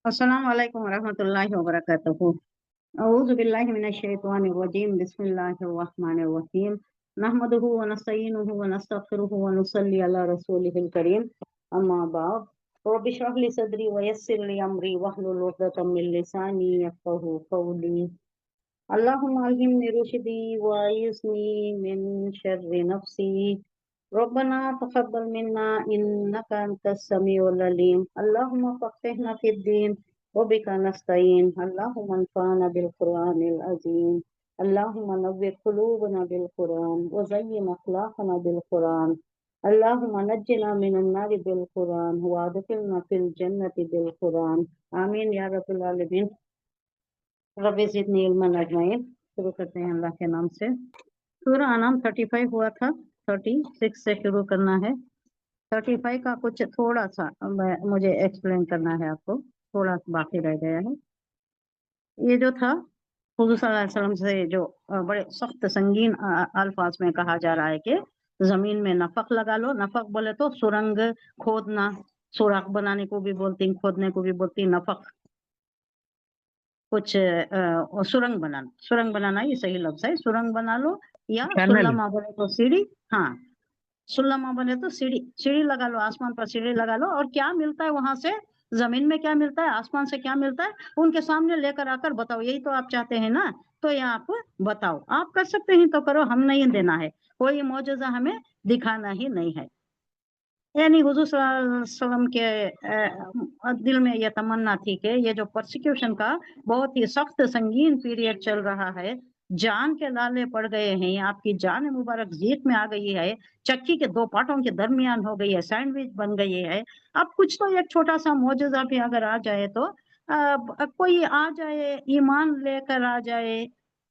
अस्सलाम वालेकुम वरहमतुल्लाहि वबरकातुहू। अऊज़ु बिल्लाहि मिनश शैतानिर रजीम। बिस्मिल्लाहिर रहमानिर रहीम। नहमदुहु व नस्तईनुहु व नस्तगफिरुहु व नुसल्ली अला रसूलिहिल करीम। अम्मा बाद। रब्बि इश्रह ली सदरी व यस्सिर ली अमरी वहलुल उक़दतम मिन लिसानी यफ़क़हू क़ौली। अल्लाहुम्मा अल्हिमनी रुशदी व अइज़नी मिन शर्रि नफ्सी। रब्बना तक़ब्बल मिन्ना इन्नका अंतस समीउल अलीम। अल्लाहुम्मा फ़क़्हिना फ़िद्दीन व बिका नस्तईन। अल्लाहुम्मा अन्फ़अना बिल क़ुरआनिल अज़ीम। अल्लाहुम्मा नव्विर क़ुलूबना बिल क़ुरआन व ज़य्यिन अख़लाक़ना बिल क़ुरआन। अल्लाहुम्मा नज्जिना मिनन नारि बिल क़ुरआन व अदख़िलना फ़िल जन्नति बिल क़ुरआन। आमीन या रब्बल आलमीन। रब्बि ज़िदनी इल्मन अजमईन। शुरू करते हैं अल्लाह के नाम से। सूरह अनाम 35 हुआ था, 36 से शुरू करना है। 35 का कुछ थोड़ा सा मुझे एक्सप्लेन करना है आपको, थोड़ा बाकी रह गया है। ये जो था हुज़ूर सल्लल्लाहु अलैहि वसल्लम से जो बड़े सख्त संगीन अल्फाज में कहा जा रहा है कि जमीन में नफक लगा लो। नफक बोले तो सुरंग खोदना, सुराख बनाने को भी बोलती, खोदने को भी बोलती नफक। कुछ सुरंग बनाना ये सही लफ्ज है। सुरंग बना लो या टनल। सुल्लमा बोले तो सीढ़ी। हाँ, सुल्लमा बने तो सीढ़ी, सीढ़ी लगा लो, आसमान पर सीढ़ी लगा लो। और क्या मिलता है वहां से, जमीन में क्या मिलता है, आसमान से क्या मिलता है, उनके सामने लेकर आकर बताओ। यही तो आप चाहते हैं ना, तो ये आप बताओ। आप कर सकते हैं तो करो, हम नहीं देना है। कोई मौजज़ा हमें दिखाना ही नहीं है। यानी हुजूर सल्लल्लाहु अलैहि वसल्लम के दिल में यह तमन्ना थी कि ये जो परसिक्यूशन का बहुत ही सख्त संगीन पीरियड चल रहा है, जान के लाले पड़ गए हैं, आपकी जान मुबारक जीत में आ गई है, चक्की के दो पाटों के दरमियान हो गई है, सैंडविच बन गई है। अब कुछ तो एक छोटा सा मौजज़ा भी अगर आ जाए तो कोई आ जाए, ईमान लेकर आ जाए।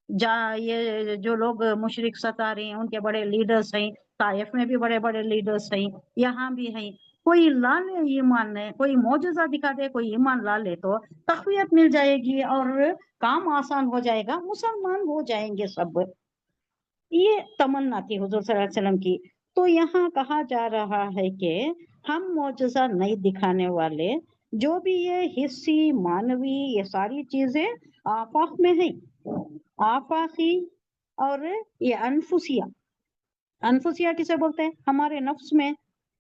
ये जो लोग मुशरिक सता रहे हैं, उनके बड़े लीडर्स हैं, ताइफ में भी बड़े बड़े लीडर्स हैं, यहाँ भी हैं। कोई ला ले ईमान ने, कोई मौजज़ा दिखा दे, कोई ईमान ला ले तो तक़वियत मिल जाएगी और काम आसान हो जाएगा, मुसलमान हो जाएंगे सब। ये तमन्ना थी हुजूर सल्लल्लाहु अलैहि वसल्लम की। तो यहाँ कहा जा रहा है कि हम मौजज़ा नहीं दिखाने वाले, जो भी ये हिस्सी मानवी ये सारी चीजें आफाक में है, आफाकी। और ये अनफुसिया, अनफुसिया किसे बोलते हैं, हमारे नफ्स में,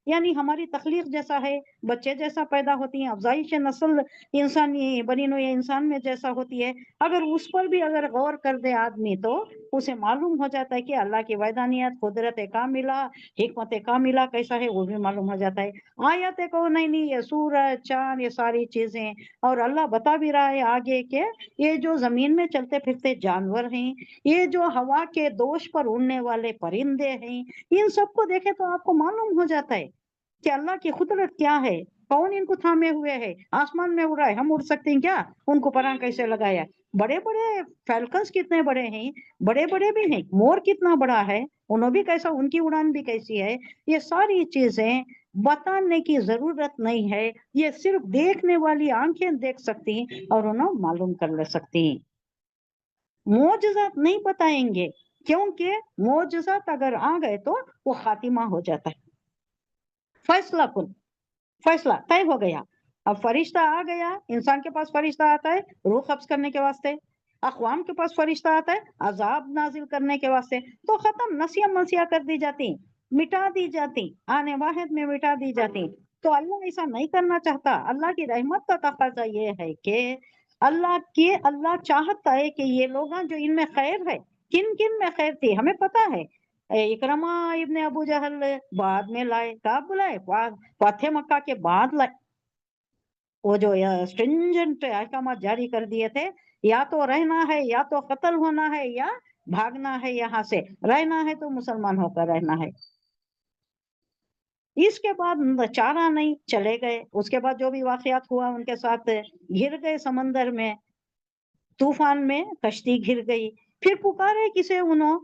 यानी हमारी तखलीक जैसा है, बच्चे जैसा पैदा होती हैं, अफजाइश नस्ल इंसानी बनी नोए इंसान में जैसा होती है। अगर उस पर भी अगर गौर कर दे आदमी तो उसे मालूम हो जाता है कि अल्लाह की वैदानियत, कुदरत कामिला, हिकमत कामिला कैसा है, वो भी मालूम हो जाता है। आयत को नहीं, ये सूरज चांद ये सारी चीजें, और अल्लाह बता भी रहा है आगे के ये जो जमीन में चलते फिरते जानवर हैं, ये जो हवा के दोष पर उड़ने वाले परिंदे हैं, इन सबको देखे तो आपको मालूम हो जाता है कि अल्लाह की कुदरत क्या है। कौन इनको थामे हुए है, आसमान में उड़ा है, हम उड़ सकते हैं क्या, उनको परां कैसे लगाया। बड़े बड़े फैल्कन्स कितने बड़े हैं, बड़े बड़े भी हैं, मोर कितना बड़ा है, उन्हों भी कैसा, उनकी उड़ान भी कैसी है। ये सारी चीजें बताने की जरूरत नहीं है, ये सिर्फ देखने वाली आंखें देख सकती हैं और उन्हें मालूम कर ले सकती हैं। मोजज़ात नहीं बताएंगे, क्योंकि मोजज़ात अगर आ गए तो वो खातिमा हो जाता है। फैसला कुन, फैसला तय हो गया। अब फरिश्ता आ गया, इंसान के पास फरिश्ता आता है रूह कब्ज करने के वास्ते, अक़वाम के पास फरिश्ता आता है अजाब नाजिल करने के वास्ते, तो खत्म, नसिया मनसिया कर दी जाती, मिटा दी जाती, आने वाहिद में मिटा दी जाती। तो अल्लाह ऐसा नहीं करना चाहता। अल्लाह की रहमत का तकाजा ये है कि अल्लाह चाहता है कि ये लोग जो इनमें खैर है, किन किन में खैर थी हमें पता है। इकरमा इब्ने अबू जहल बाद में लाए, कब लाए, फातह मक्का के बाद लाए। वो जो स्ट्रिंजेंट अहकाम जारी कर दिए थे, या तो रहना है या तो कत्ल होना है या भागना है, यहाँ से रहना है तो मुसलमान होकर रहना है। इसके बाद चारा नहीं, चले गए। उसके बाद जो भी वाकयात हुआ उनके साथ, घिर गए समंदर में, तूफान में कश्ती घिर गई। फिर पुकारे किसे, उन्हों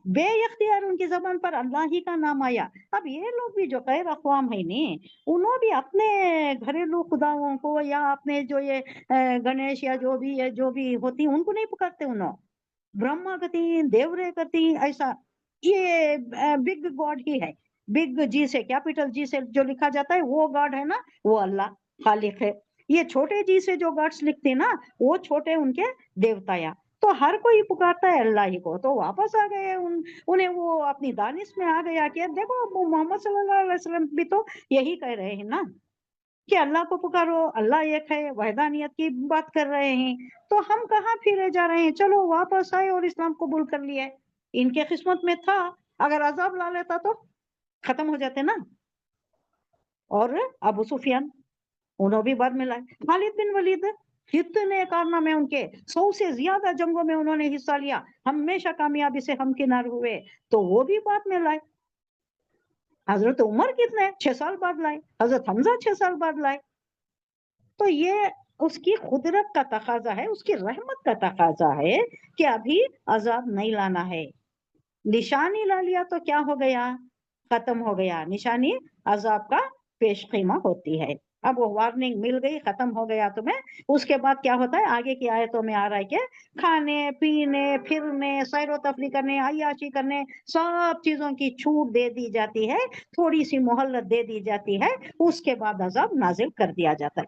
बेइख्तियार उनकी जबान पर अल्लाह ही का नाम आया। अब ये लोग भी जो गैर अक़वाम है नी, उन्होंने भी अपने घरेलू खुदाओं को या अपने जो ये गणेश या जो भी है, जो भी होती उनको नहीं पुकारते। उन्होंने ब्रह्मा गति, देवरे गति, ऐसा ये बिग गॉड ही है। बिग जी से, कैपिटल जी से जो लिखा जाता है वो गॉड है ना, वो अल्लाह खालिक है। یہ چھوٹے جی سے جو گاڈس لکھتے نا وہ چھوٹے ان کے دیوتایا، تو ہر کوئی پکارتا ہے اللہ ہی کو. تو واپس آ گئے انہیں وہ اپنی دانش میں آ گیا کہ دیکھو محمد صلی اللہ علیہ وسلم بھی تو یہی کہہ رہے ہیں نا کہ اللہ کو پکارو، اللہ ایک ہے، وحدانیت کی بات کر رہے ہیں، تو ہم کہاں پھرے جا رہے ہیں. چلو واپس آئے اور اسلام قبول کر لیا. ان کے قسمت میں تھا، اگر عذاب لا لیتا تو ختم ہو جاتے نا. اور ابو سفیان انہوں بھی بعد میں لائے. خالد بن ولید کتنے کارنامے ان کے، 100 سے زیادہ جنگوں میں انہوں نے حصہ لیا، ہمیشہ کامیابی سے ہمکنار ہوئے، تو وہ بھی بعد میں لائے. حضرت عمر کتنے 6 سال بعد لائے، حضرت حمزہ 6 سال بعد لائے. تو یہ اس کی قدرت کا تقاضا ہے، اس کی رحمت کا تقاضا ہے کہ ابھی عذاب نہیں لانا ہے. نشانی لا لیا تو کیا ہو گیا، ختم ہو گیا. نشانی عذاب کا پیش خیمہ ہوتی ہے. اب وہ وارننگ مل گئی، ختم ہو گیا تمہیں. اس کے بعد کیا ہوتا ہے، آگے کی آیتوں میں آ رہا ہے کہ کھانے پینے پھرنے سیر و تفریح کرنے عیاشی کرنے سب چیزوں کی چھوٹ دے دی جاتی ہے، تھوڑی سی مہلت دے دی جاتی ہے، اس کے بعد عذاب نازل کر دیا جاتا ہے.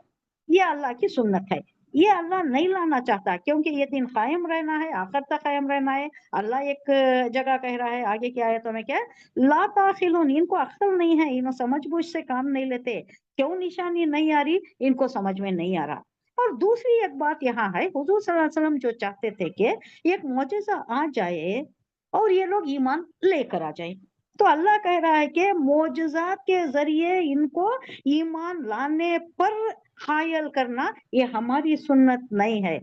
یہ اللہ کی سنت ہے، یہ اللہ نہیں لانا چاہتا، کیونکہ یہ دن قائم رہنا ہے، آخر تک قائم رہنا ہے. اللہ ایک جگہ کہہ رہا ہے آگے کی آیتوں میں کیا ہے، لا تعقلون، ان کو عقل نہیں ہے، انہوں سمجھ بوجھ سے کام نہیں لیتے. کیوں نشانی نہیں آ رہی، ان کو سمجھ میں نہیں آ رہا. اور دوسری ایک بات یہاں ہے، حضور صلی اللہ علیہ وسلم جو چاہتے تھے کہ ایک معجزہ آ جائے اور یہ لوگ ایمان لے کر آ جائیں. تو اللہ کہہ رہا ہے کہ معجزات کے ذریعے ان کو ایمان لانے پر حائل کرنا یہ ہماری سنت نہیں ہے.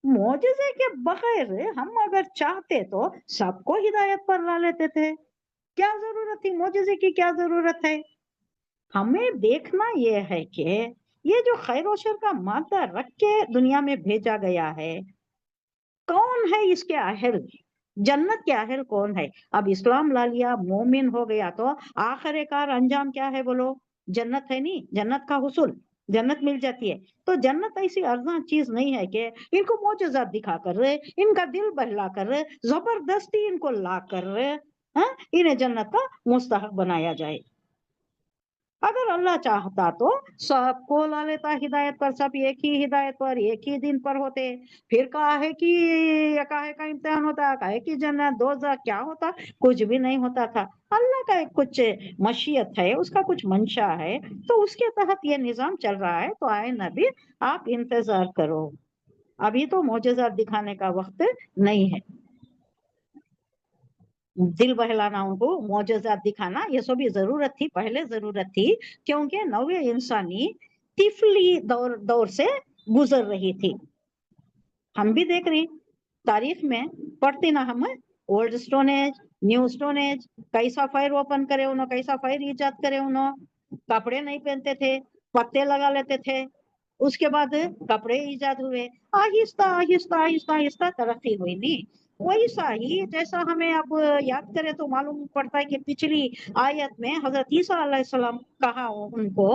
معجزے کے بغیر ہم اگر چاہتے تو سب کو ہدایت پر لا لیتے تھے. کیا ضرورت تھی معجزے کی، کیا ضرورت ہے. ہمیں دیکھنا یہ ہے کہ یہ جو خیر و شر کا مادہ رکھ کے دنیا میں بھیجا گیا ہے، کون ہے اس کے اہل، جنت کے اہل کون ہے. اب اسلام لا لیا، مومن ہو گیا، تو آخر کار انجام کیا ہے بولو، جنت ہے. نہیں، جنت کا حصول، جنت مل جاتی ہے. تو جنت ایسی ارزاں چیز نہیں ہے کہ ان کو معجزات دکھا کر ان کا دل بہلا کر زبردستی ان کو لا کر انہیں جنت کا مستحق بنایا جائے. اگر اللہ چاہتا تو سب کو لا لیتا ہدایت پر، سب ایک ہی ہدایت پر ایک ہی دن پر ہوتے. پھر کہے کہ کہے کا امتحان ہوتا، کہے کہ جنت دوزخ کیا ہوتا، کچھ بھی نہیں ہوتا تھا. اللہ کا ایک کچھ مشیت ہے، اس کا کچھ منشا ہے، تو اس کے تحت یہ نظام چل رہا ہے. تو آئے نبی آپ انتظار کرو، ابھی تو معجزات دکھانے کا وقت نہیں ہے. دل بہلانا، ان کو معجزات دکھانا، یہ سب ضرورت تھی، پہلے ضرورت تھی، کیونکہ نوع انسانی طفلی دور سے گزر رہی تھی. ہم بھی دیکھ رہے تاریخ میں پڑھتے نا ہم، old stone age, new stone age, کیسا فائر اوپن کرے انہوں، کیسا فائر ایجاد کرے انہوں. کپڑے نہیں پہنتے تھے، پتے لگا لیتے تھے. اس کے بعد کپڑے ایجاد ہوئے، آہستہ آہستہ آہستہ آہستہ ترقی ہوئی. نہیں ویسا ہی جیسا ہمیں اب یاد کرے تو معلوم پڑتا ہے کہ پچھلی آیت میں حضرت عیسیٰ علیہ السلام کہا ان کو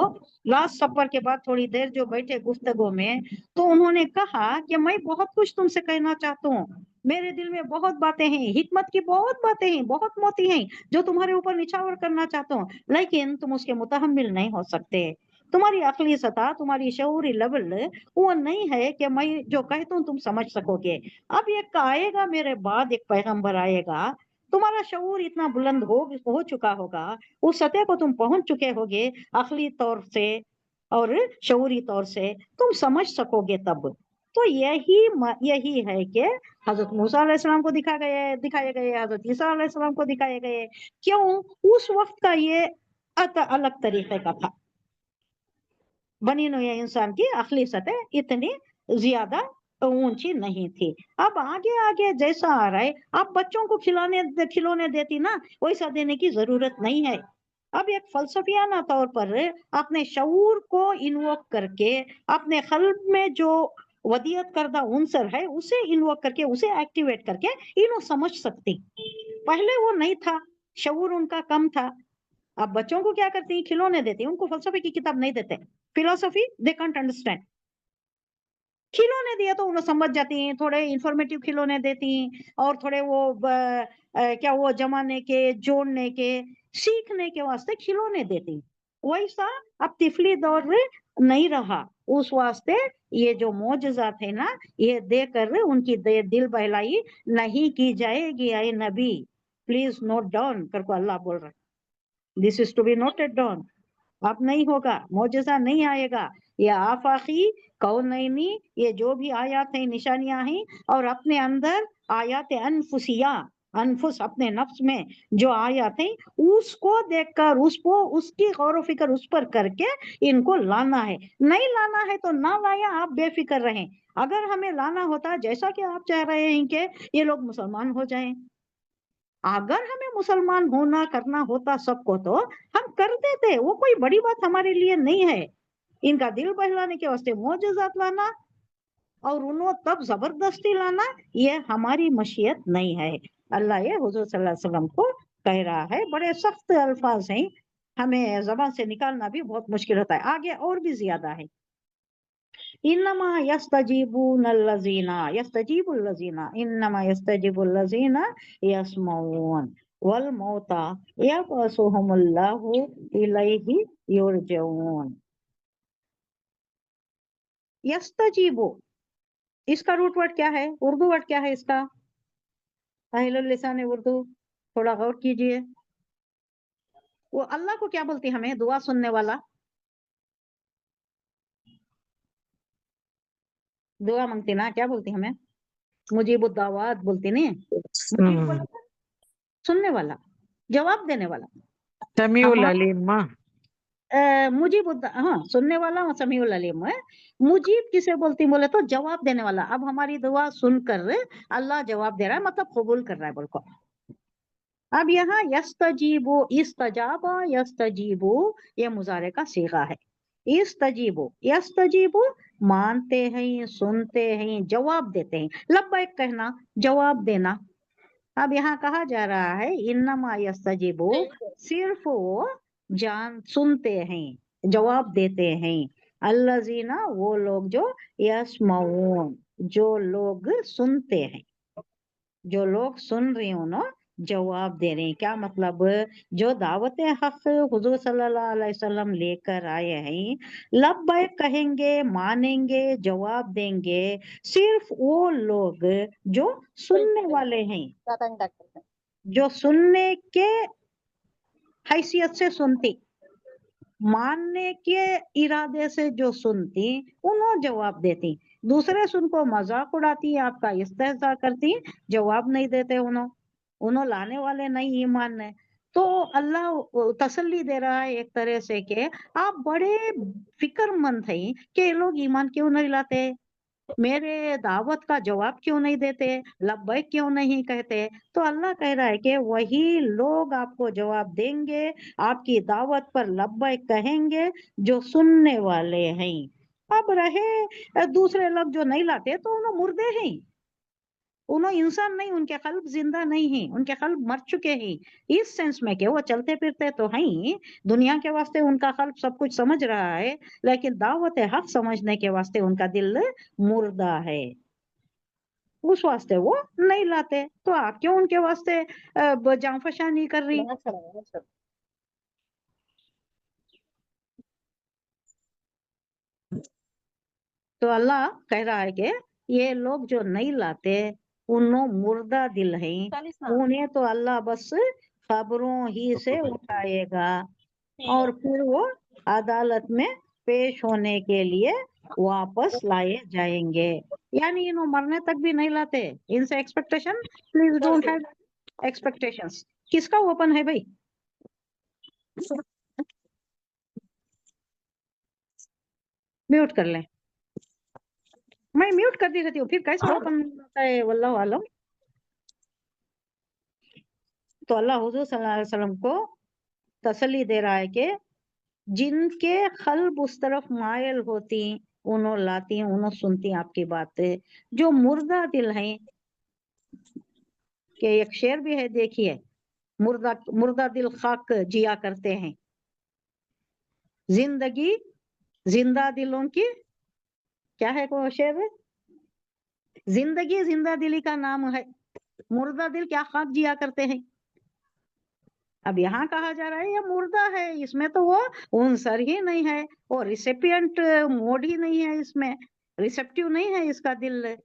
لاسٹ سپر کے بعد تھوڑی دیر جو بیٹھے گفتگو میں، تو انہوں نے کہا کہ میں بہت کچھ تم سے کہنا چاہتا ہوں، میرے دل میں بہت باتیں ہیں، حکمت کی بہت باتیں ہیں، بہت موتی ہیں جو تمہارے اوپر نچھاور کرنا چاہتا ہوں، لیکن تم اس کے متحمل نہیں ہو سکتے. تمہاری عقلی سطح، تمہاری شعوری لیول وہ نہیں ہے کہ میں جو کہتا ہوں تم سمجھ سکو گے. اب ایک آئے گا میرے بعد، ایک پیغمبر آئے گا، تمہارا شعور اتنا بلند ہو چکا ہوگا، اس سطح کو تم پہنچ چکے ہوگے عقلی طور سے اور شعوری طور سے، تم سمجھ سکو گے تب. تو یہی ہے کہ حضرت موسیٰ علیہ السلام کو دکھائے گئے، حضرت عیسیٰ علیہ السلام کو دکھائے گئے. کیوں؟ اس وقت کا یہ الگ طریقے کا تھا. بنی نوع انسان کی عقلی سطح اتنی زیادہ اونچی نہیں تھی. اب آگے آگے جیسا آ رہا ہے، اب بچوں کو کھلونے دیتی نا، ویسا دینے کی ضرورت نہیں ہے. اب ایک فلسفیانہ طور پر اپنے شعور کو انووک کر کے، اپنے قلب میں جو ودیت کردہ عنصر ہے اسے انووک کر کے، اسے ایکٹیویٹ کر کے انہوں سمجھ سکتی. پہلے وہ نہیں تھا، شعور ان کا کم تھا. اب بچوں کو کیا کرتی ہیں، کھلونے دیتی ہیں، ان کو فلسفے کی کتاب نہیں دیتے. فلسفی دے کانٹ انڈرسٹینڈ. کھلونے دیا تو انہیں سمجھ جاتی ہیں، تھوڑے انفارمیٹیو کھلونے دیتی ہیں، اور تھوڑے وہ کیا وہ جمانے کے، جوڑنے کے، سیکھنے کے واسطے کھلونے دیتی ہیں. ویسا اب طفلی دور نہیں رہا. اس واسطے یہ جو معجزات ہے نا یہ دے کر ان کی دل بہلائی نہیں کی جائے گی. اے نبی پلیز نوٹ ڈاؤن کر کو اللہ بول رہا ہے. دس از ٹو بی نوٹڈ ڈاؤن. اب نہیں ہوگا, معجزہ نہیں آئے گا. یہ آفاقی کونینی یہ جو بھی آیات ہیں نشانیاں ہیں اور اپنے اندر آیات انفسیہ انفس اپنے نفس میں جو آیات ہیں اس کو دیکھ کر اس کی غور و فکر اس پر کر کے ان کو لانا ہے. نہیں لانا ہے تو نہ لایا, آپ بے فکر رہیں. اگر ہمیں لانا ہوتا جیسا کہ آپ چاہ رہے ہیں کہ یہ لوگ مسلمان ہو جائیں, اگر ہمیں مسلمان ہونا کرنا ہوتا سب کو تو ہم کر دیتے. وہ کوئی بڑی بات ہمارے لیے نہیں ہے. ان کا دل بہلانے کے واسطے معجزات لانا اور انہوں تب زبردستی لانا یہ ہماری مشیت نہیں ہے. اللہ یہ حضور صلی اللہ علیہ وسلم کو کہہ رہا ہے. بڑے سخت الفاظ ہیں, ہمیں زبان سے نکالنا بھی بہت مشکل ہوتا ہے. آگے اور بھی زیادہ ہے. انما یستجیبون الذین یستجیب الذین انما یستجیب الذین یسمعون والموتى یبعثهم اللہ الیہ یرجعون. یستجیبو اس کا روٹ ورڈ کیا ہے, اردو ورڈ کیا ہے اس کا؟ اہل اللسان اردو تھوڑا غور کیجئے. وہ اللہ کو کیا بولتی ہمیں؟ دعا سننے والا, دعا مانگتی نا, کیا بولتی ہمیں؟ مجیب الدعوات بولتی نہیں. مجیب بولا تھا سننے والا, جواب دینے والا. سمیع العلیم. مجیب ہاں سننے والا سمیع العلیم ہے. مجیب کسے بولتی بولے تو جواب دینے والا. اب ہماری دعا سن کر اللہ جواب دے رہا ہے, مطلب قبول کر رہا ہے بول کو. اب یہاں یستجیبو استجابا یستجیبو یہ مضارع کا صیغہ ہے. استجیبو یستجیبو مانتے ہیں, سنتے ہیں, جواب دیتے ہیں. لبیک کہنا, جواب دینا. اب یہاں کہا جا رہا ہے انما یستجیبو صرف وہ جان سنتے ہیں, جواب دیتے ہیں. الذین وہ لوگ جو یسمعون جو لوگ سنتے ہیں, جو لوگ سن رہے ہوں نا جواب دے رہے ہیں. کیا مطلب؟ جو دعوت حق حضور صلی اللہ علیہ وسلم لے کر آئے ہیں لبیک کہیں گے, مانیں گے, جواب دیں گے صرف وہ لوگ جو سننے والے ہیں, جو سننے کے حیثیت سے سنتی, ماننے کے ارادے سے جو سنتی انہوں جواب دیتی. دوسرے سن کو مذاق اڑاتی, آپ کا استہزاء کرتی, جواب نہیں دیتے. انہوں لانے والے نہیں ایمان نے. تو اللہ تسلی دے رہا ہے ایک طرح سے کہ آپ بڑے فکر مند ہیں کہ یہ لوگ ایمان کیوں نہیں لاتے, میرے دعوت کا جواب کیوں نہیں دیتے, لبیک کیوں نہیں کہتے. تو اللہ کہہ رہا ہے کہ وہی لوگ آپ کو جواب دیں گے, آپ کی دعوت پر لبیک کہیں گے جو سننے والے ہیں. اب رہے دوسرے لوگ جو نہیں لاتے تو انہوں مردے ہیں, انہوں انسان نہیں, ان کے قلب زندہ نہیں ہیں, ان کے قلب مر چکے ہیں. اس سینس میں کہ وہ چلتے پھرتے تو ہیں, دنیا کے واسطے ان کا قلب سب کچھ سمجھ رہا ہے, لیکن دعوت حق سمجھنے کے واسطے ان کا دل مردہ ہے. اس واسطے وہ نہیں لاتے. تو آپ کیوں ان کے واسطے جان فشانی کر رہی؟ تو اللہ کہہ رہا ہے کہ یہ لوگ جو نہیں لاتے انہوں مردہ دل ہیں, انہیں تو اللہ بس خبروں ہی سے اٹھائے گا اور پھر وہ عدالت میں پیش ہونے کے لیے واپس لائے جائیں گے. یعنی انہوں مرنے تک بھی نہیں لاتے. ان سے expectation please don't have expectations. کس کا اوپن ہے بھائی؟ میوٹ کر لیں. میں میوٹ کر دی رہتی ہوں, پھر کیسا اوپن ہوتا ہے واللہ عالم. تو اللہ حضور صلی اللہ علیہ وسلم کو تسلی دے رہا ہے کہ جن کے قلب اس طرف مائل ہوتی انہوں لاتی ہیں, انہوں سنتی آپ کی باتیں. جو مردہ دل ہیں, کہ ایک شعر بھی ہے دیکھیے, مردہ دل خاک جیا کرتے ہیں, زندگی زندہ دلوں کی کیا ہے وہ شعر, زندگی زندہ دلی کا نام ہے, مردہ دل کیا خاک جیا کرتے ہیں. अब यहाँ कहा जा रहा है ये मुर्दा है, इसमें तो वो उनसर ही नहीं है, वो रिसिपिएंट मोड ही नहीं है, इसमें रिसेप्टिव नहीं है इसका दिल,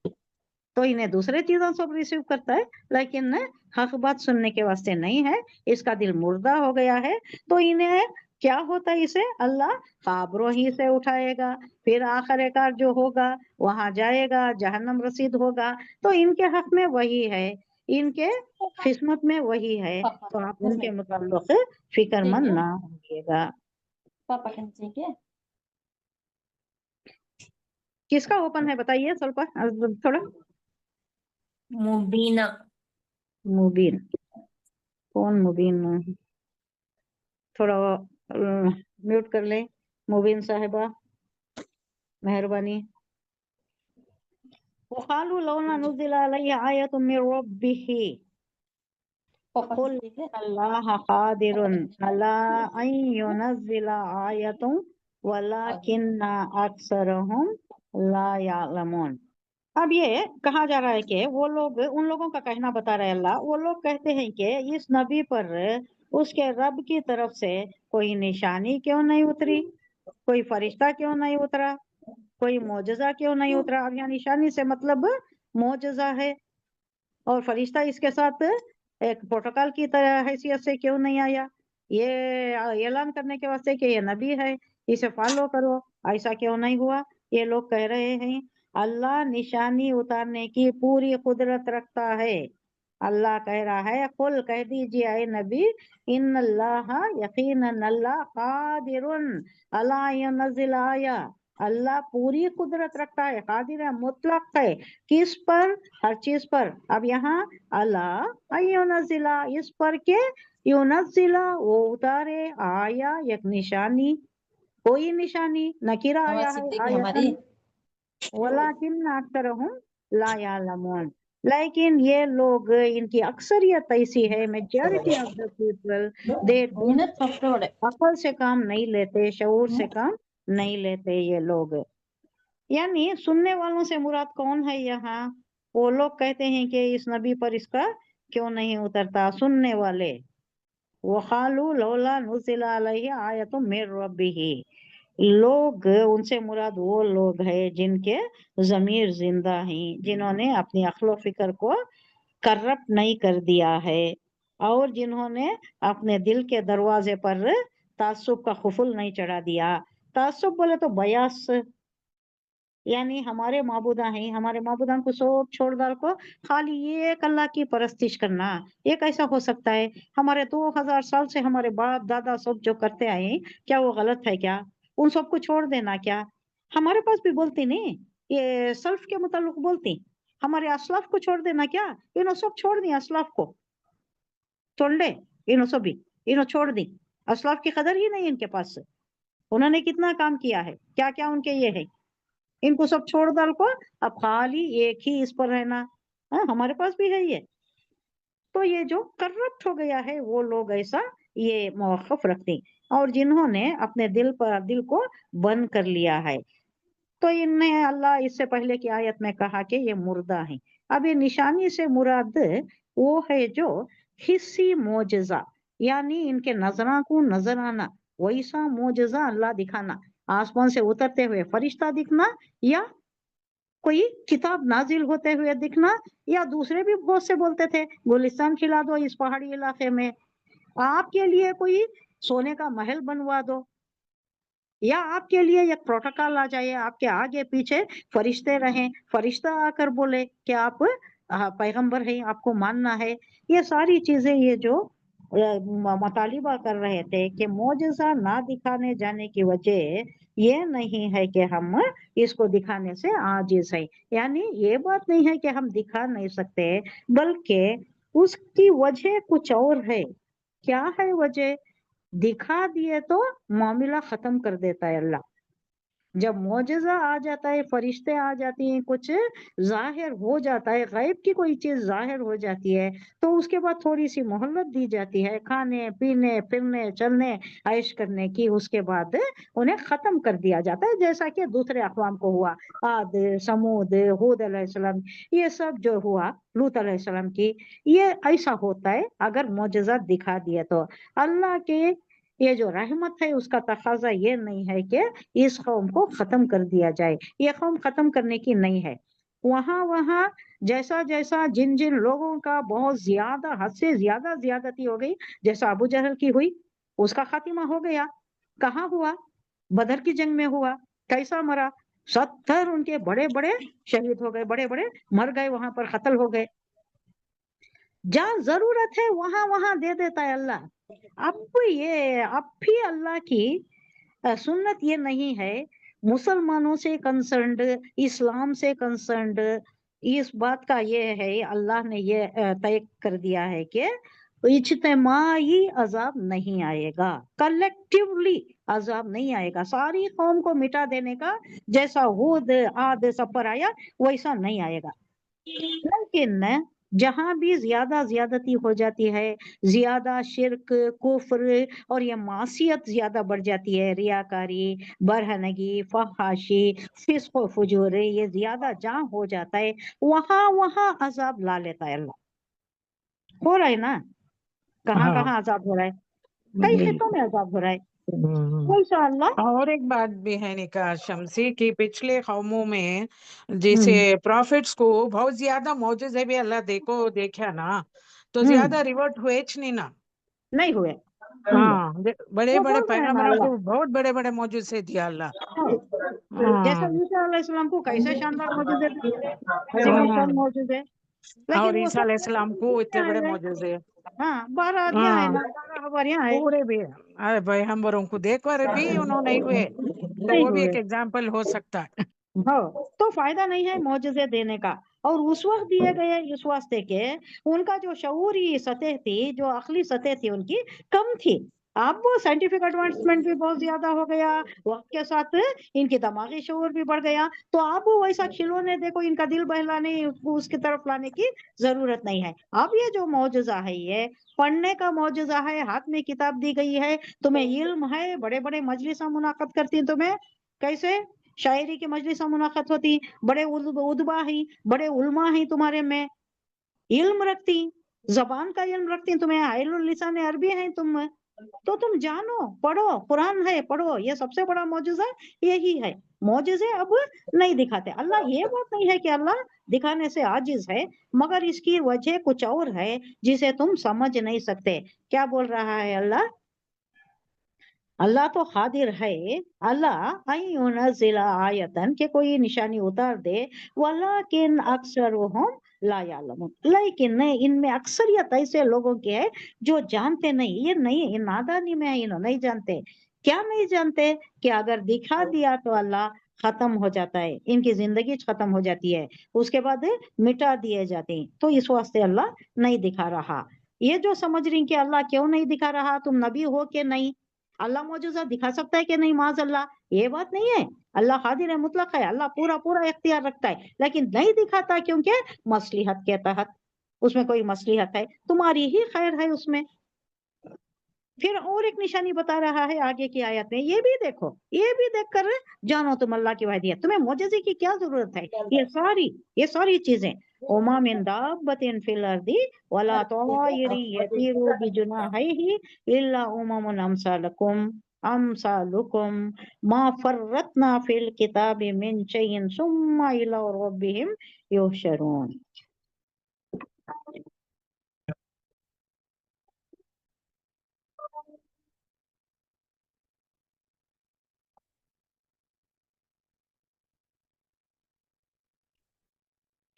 तो इन्हें दूसरे चीजों सब रिसीव करता है, लेकिन हक बात सुनने के वास्ते नहीं है, इसका दिल मुर्दा हो गया है। तो इन्हें क्या होता है, इसे अल्लाह काबरों ही से उठाएगा, फिर आखिरकार जो होगा वहां जाएगा, जहन्नम रसीद होगा। तो इनके हक में वही है, इनके किस्मत में वही है, तो आप उनके मुताल्लिक फिक्रमंद ना होइएगा। पापा कहते हैं किसका ओपन है बताइए ಸ್ವಲ್ಪ थोड़ा। मुबीना मुबीन, कौन मुबीन, थोड़ा म्यूट कर ले मुबीन साहिबा, मेहरबानी। वक़ालू लौला नुज़िला अलैहि आयतुम मिर रब्बिही पापा कुल कहते हैं अल्लाह क़ादिरुन अला अन युनज़्ज़िला आयतुम वलाकिन्ना अक्सरहुम ला यअलमून। अब ये कहा जा रहा है कि वो लोग, उन लोगों का कहना बता रहे अल्लाह, वो लोग कहते हैं कि इस नबी पर उसके रब की तरफ से कोई निशानी क्यों नहीं उतरी, कोई फरिश्ता क्यों नहीं उतरा, कोई मोजज़ा क्यों नहीं उतरा। अब यहाँ निशानी से मतलब मोजज़ा है, और फरिश्ता इसके साथ एक प्रोटोकॉल की तरह हैसियत से क्यों नहीं आया, ये ऐलान करने के वास्ते कि ये नबी है, इसे फॉलो करो, ऐसा क्यों नहीं हुआ। ये लोग कह रहे हैं अल्लाह निशानी उतारने की पूरी कुदरत रखता है। अल्लाह कह रहा है कुल कह दीजिए ऐ नबी, इन अल्लाह यकीनन अल्लाह कादिरुन अला युनज़्ज़िल आया, अल्लाह पूरी कुदरत रखता है, कादिर है, मुतलक है, किस पर, हर चीज पर। अब यहाँ अल्लाह युनज़्ज़िला, इस पर के युनज़्ज़िला वो उतारे, आया एक निशानी, कोई निशानी, नकीरा आया है हमारी आयतन, वलाकिन अक्सरहुम ला यअलमून, लेकिन ये लोग, इनकी अक्सरियत ऐसी है, majority of the people they don't, अकल से काम नहीं लेते, शऊर से काम नहीं लेते ये लोग। यानी सुनने वालों से मुराद कौन है यहाँ, वो लोग कहते हैं कि इस नबी पर इसका क्यों नहीं उतरता, सुनने वाले। वक़ालू लौला नुज़िला अलैहि आयतुम मिर रब्बिही, लोग उनसे मुराद वो लोग हैं जिनके ज़मीर जिंदा हैं, जिन्होंने अपनी अक्ल फिक्र को करप्ट नहीं कर दिया है, और जिन्होंने अपने दिल के दरवाजे पर तासुब का खुफुल नहीं चढ़ा दिया। तासुब बोले तो बयास, यानी हमारे माबूदा हैं, हमारे माबूदान को सब छोड़ डाल को खाली ये एक अल्लाह की परस्तिश करना, ये कैसा हो सकता है। हमारे 2000 साल से हमारे बाप दादा सब जो करते आए हैं, क्या वो गलत है क्या, उन सबको छोड़ देना क्या। हमारे पास भी बोलती नहीं, ये सल्फ के मुताल्लिक बोलती, हमारे असलाफ को छोड़ देना क्या, इन्हों सब छोड़ दिया, असलाफ को छोड़ दे, इन्हों सब भी इन्हों छोड़ दी, असलाफ की कदर ही नहीं इनके पास, उन्होंने कितना काम किया है, क्या क्या उनके ये है, इनको सब छोड़ डाल को अब खाली एक ही इस पर रहना। हाँ, हमारे पास भी है ये। तो ये जो करप्ट हो गया है वो लोग ऐसा ये मौक़िफ़ रखते हैं, और जिन्होंने अपने दिल पर दिल को बंद कर लिया है, तो इन्हें अल्लाह इससे पहले की आयत में कहा कि ये मुर्दा है। अब ये निशानी से मुराद वो है जो हिस्सी मोजज़ा, यानी इनके नजरा को नजर आना, वैसा मोजज़ा अल्लाह दिखाना, आसमान से उतरते हुए फरिश्ता दिखना, या कोई किताब नाजिल होते हुए दिखना, या दूसरे भी बहुत से बोलते थे गुलिस्तान खिला दो इस पहाड़ी इलाके में, आपके लिए कोई सोने का महल बनवा दो, या आपके लिए एक प्रोटोकॉल आ जाए, आपके आगे पीछे फरिश्ते रहें, फरिश्ता आकर बोले कि आप पैगंबर हैं, आपको मानना है। ये सारी चीजें ये जो मुतालिबा कर रहे थे कि मोजज़ा ना दिखाने जाने की वजह ये नहीं है कि हम इसको दिखाने से आजिज है, यानी ये बात नहीं है कि हम दिखा नहीं सकते, बल्कि उसकी वजह कुछ और है। क्या है वजह, दिखा दिए तो मामला खत्म कर देता है अल्लाह, जब मौजज़ा आ जाता है, फरिश्ते आ जाती हैं, कुछ ज़ाहिर हो जाता है, गैब की कोई चीज़ ज़ाहिर हो जाती है, तो उसके बाद थोड़ी-सी मोहलत दी जाती है, खाने, पीने, फिरने, चलने, ऐश करने की, उसके बाद उन्हें ख़त्म कर दिया जाता है, जैसा कि दूसरे अक़वाम को हुआ। आद, समूद, हूद अलैहिस्सलाम, ये सब जो हुआ, लूत अलैहिस्सलाम की, ये ऐसा होता है अगर मौजज़ा दिखा दिए तो। अल्लाह के ये जो रहमत है उसका तकाज़ा ये नहीं है कि इस कौम को खत्म कर दिया जाए, ये कौम खत्म करने की नहीं है। वहाँ-वहाँ जैसा-जैसा जिन-जिन लोगों का बहुत ज़्यादा हद से ज़्यादा ज़्यादती हो गई, जैसा अबू जहल की हुई, उसका खात्मा हो गया। कहाँ हुआ? बदर की जंग में हुआ। कैसा मरा? 70 उनके बड़े-बड़े शहीद हो गए, बड़े-बड़े मर गए, वहाँ पर कत्ल हो गए। जहाँ ज़रूरत है वहाँ-वहाँ दे देता है अल्लाह। अब भी अल्लाह की सुन्नत ये नहीं है, मुसलमानों से कंसर्न्ड, इस्लाम से कंसर्न्ड, इस बात का ये है, अल्लाह ने ये तय कर दिया है कि इज्तिमाई अज़ाब नहीं आएगा, कलेक्टिवली अज़ाब नहीं आएगा, सारी कौम को मिटा देने का जैसा हूद, आद सब पर आया, वैसा नहीं आएगा। लेकिन जहाँ भी ज़्यादा ज़्यादती हो जाती है, ज़्यादा शिर्क, कुफ्र और ये मासियत ज़्यादा बढ़ जाती है, रियाकारी, बरहनगी, फहाशी, फिस्क व फुजूर, ये ज़्यादा जहाँ हो जाता है, वहाँ-वहाँ अज़ाब ला लेता है अल्लाह। हो रहा है ना? हाँ कहाँ-कहाँ अज़ाब हो रहा है? कई जी। खित्तों में अज़ाब हो रहा है। हम्म। वैसा अल्लाह और एक बात भी है निका शमसी की पिछले कौमों में जैसे हुँ, प्रॉफिट्स को बहुत ज्यादा मौजूज़े भी अल्लाह देखा ना, तो हुँ, ज्यादा रिवर्ट हुए नहीं ना। नहीं हुए। हुँ, हाँ, बड़े वो बड़े बोल रहे हैं ना पैगंबरों अल्लाह। को बहुत बड़े बड़े मौजूज़े दिया अल्लाह। हाँ, जैसा हाँ। ईसा अलैहिस्सलाम को कैसे शानदार मौजूज़े थे, अज़ीमुल हाँ, मौजूज़े। लेकिन और वो ईसा सब अलैहिस्सलाम को इतने आए बड़े हुए। मौजूज़े। हाँ, 12 आदियाँ हैं हाँ, ना, 12 हवारियाँ हैं। पूरे भी अरे पैगंबरों को देखकर भी उन्होंने नहीं हुए, तो नहीं वो भी हुए। एक एग्जाम्पल हो सकता है। हाँ, तो फ़ायदा नहीं है मौजज़े देने का, और उस वक़्त दिए गए इस वास्ते के उनका जो शऊरी सतह थी, जो अक़ली सतह थी उनकी, कम थी। अब वो साइंटिफिक एडवांसमेंट भी बहुत ज़्यादा हो गया, वक़्त के साथ इनकी दिमागी शऊर भी बढ़ गया, तो अब वो वैसा खिलौने देखो इनका दिल बहलाने उसकी तरफ लाने की ज़रूरत नहीं है। अब ये जो मौजज़ा है ये पढ़ने का मौजज़ा है, हाथ में किताब दी गई है, तुम्हें इल्म है, बड़े-बड़े मजलिसाँ मुनाक़त करती हैं तुम्हें, कैसे? शायरी की मजलिसाँ मुनाक़त होती, बड़े उदबा हैं, बड़े उलमा हैं तुम्हारे में, इल्म रखती, ज़बान का इल्म रखती, तुम्हें आइलुल लिसान अरबी हैं तुम, तो तुम जानो, पढ़ो, कुरान है, पढ़ो, ये सबसे बड़ा मौजज़ा यही है। मौजज़े अब नहीं दिखाते। अल्लाह ये बात नहीं है कि अल्लाह दिखाने से आजिज़ है, मगर इसकी वजह कुछ और है, जिसे तुम समझ नहीं सकते। क्या बोल रहा है अल्लाह? अल्लाह तो कादिर है, अल्लाह अन युनज़्ज़िला आयतन के कोई निशानी उतार दे, वलाकिन अक्सरुहुम ला यअलमून, लेकिन नहीं, इनमें अक्सरियत ऐसे लोगों की है जो जानते नहीं, ये नहीं, ये नादानी में है, इन्हों नहीं जानते। क्या नहीं जानते? कि अगर दिखा दिया तो अल्लाह खत्म हो जाता है, इनकी जिंदगी खत्म हो जाती है, उसके बाद मिटा दिए जाते हैं, तो इस वास्ते अल्लाह नहीं दिखा रहा। ये जो समझ रही कि अल्लाह क्यों नहीं दिखा रहा, तुम नबी हो कि नहीं, अल्लाह मौजूज़ा दिखा सकता है कि नहीं, माज़अल्लाह, ये बात नहीं है। अल्लाह कादिर है, मुतलक है, अल्लाह पूरा-पूरा इख्तियार रखता है, लेकिन नहीं दिखाता क्योंकि मसलिहत के तहत, उसमें कोई मसलिहत है, तुम्हारी ही खैर है उसमें। फिर और एक निशानी बता रहा है आगे की आयत में, ये भी देखो, ये भी देखकर जानो तुम अल्लाह की वहदियत, तुम्हें मौजज़े की क्या ज़रूरत है? ये सारी चीज़ें, वमा मिन दाब्बतिन फिल अर्दि वला तायरिन यतीरु बिजुनाहिही इल्ला उममुन अमसालुकुम मा फर्रतना फिल किताबि मिन शैइन सुम्मा इला रब्बिहिम युहशरून।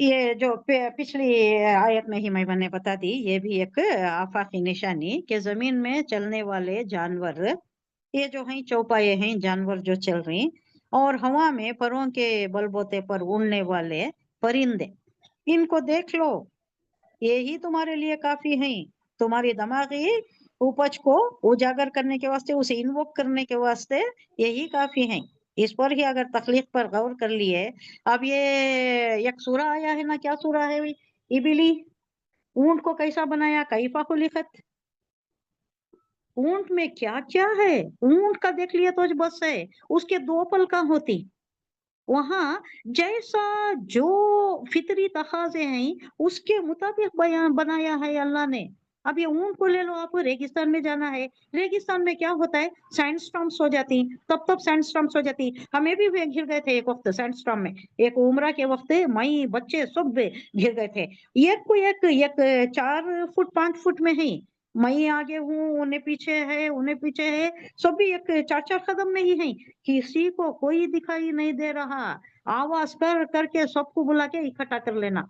ये जो पिछली आयत में ही मैंने बता दी, ये भी एक आफाकी निशानी कि जमीन में चलने वाले जानवर, ये जो हैं चौपाए हैं, जानवर जो चल रहे हैं, और हवा में परों के बलबोते पर उड़ने वाले परिंदे, इनको देख लो, ये ही तुम्हारे लिए काफी हैं, तुम्हारी दिमागी उपज को उजागर करने के वास्ते, उसे इन्वोक करने के वास्ते यही काफी हैं। इस पर ही अगर तखलीक पर गौर कर लिए। अब ये एक सूरा आया है ना, क्या सूरा है इबिली, ऊंट को कैसा बनाया, कैफा खुलिकत, ऊंट में क्या क्या है, ऊंट का देख लिया तो बस है, उसके दो पलका होती, वहां जैसा जो फितरी तकाजे हैं उसके मुताबिक बयान बनाया है अल्लाह ने। अब ये ऊंट को ले लो, आपको रेगिस्तान में जाना है, रेगिस्तान में क्या होता है, सैंडस्टॉर्म्स हो जाती, तब सैंडस्टॉर्म्स हो जाती। हमें भी वे घिर गए थे एक वक्त सैंडस्टॉर्म में, एक उम्रा के वक्त मई बच्चे सब घिर गए थे। एक को एक 4 फुट 5 फुट में है, मैं आगे हूँ, उन्हें पीछे है, उन्हें पीछे है, सब भी एक 4 4 कदम में ही है, किसी को कोई दिखाई नहीं दे रहा। आवाज कर करके सबको बुला के इकट्ठा कर लेना।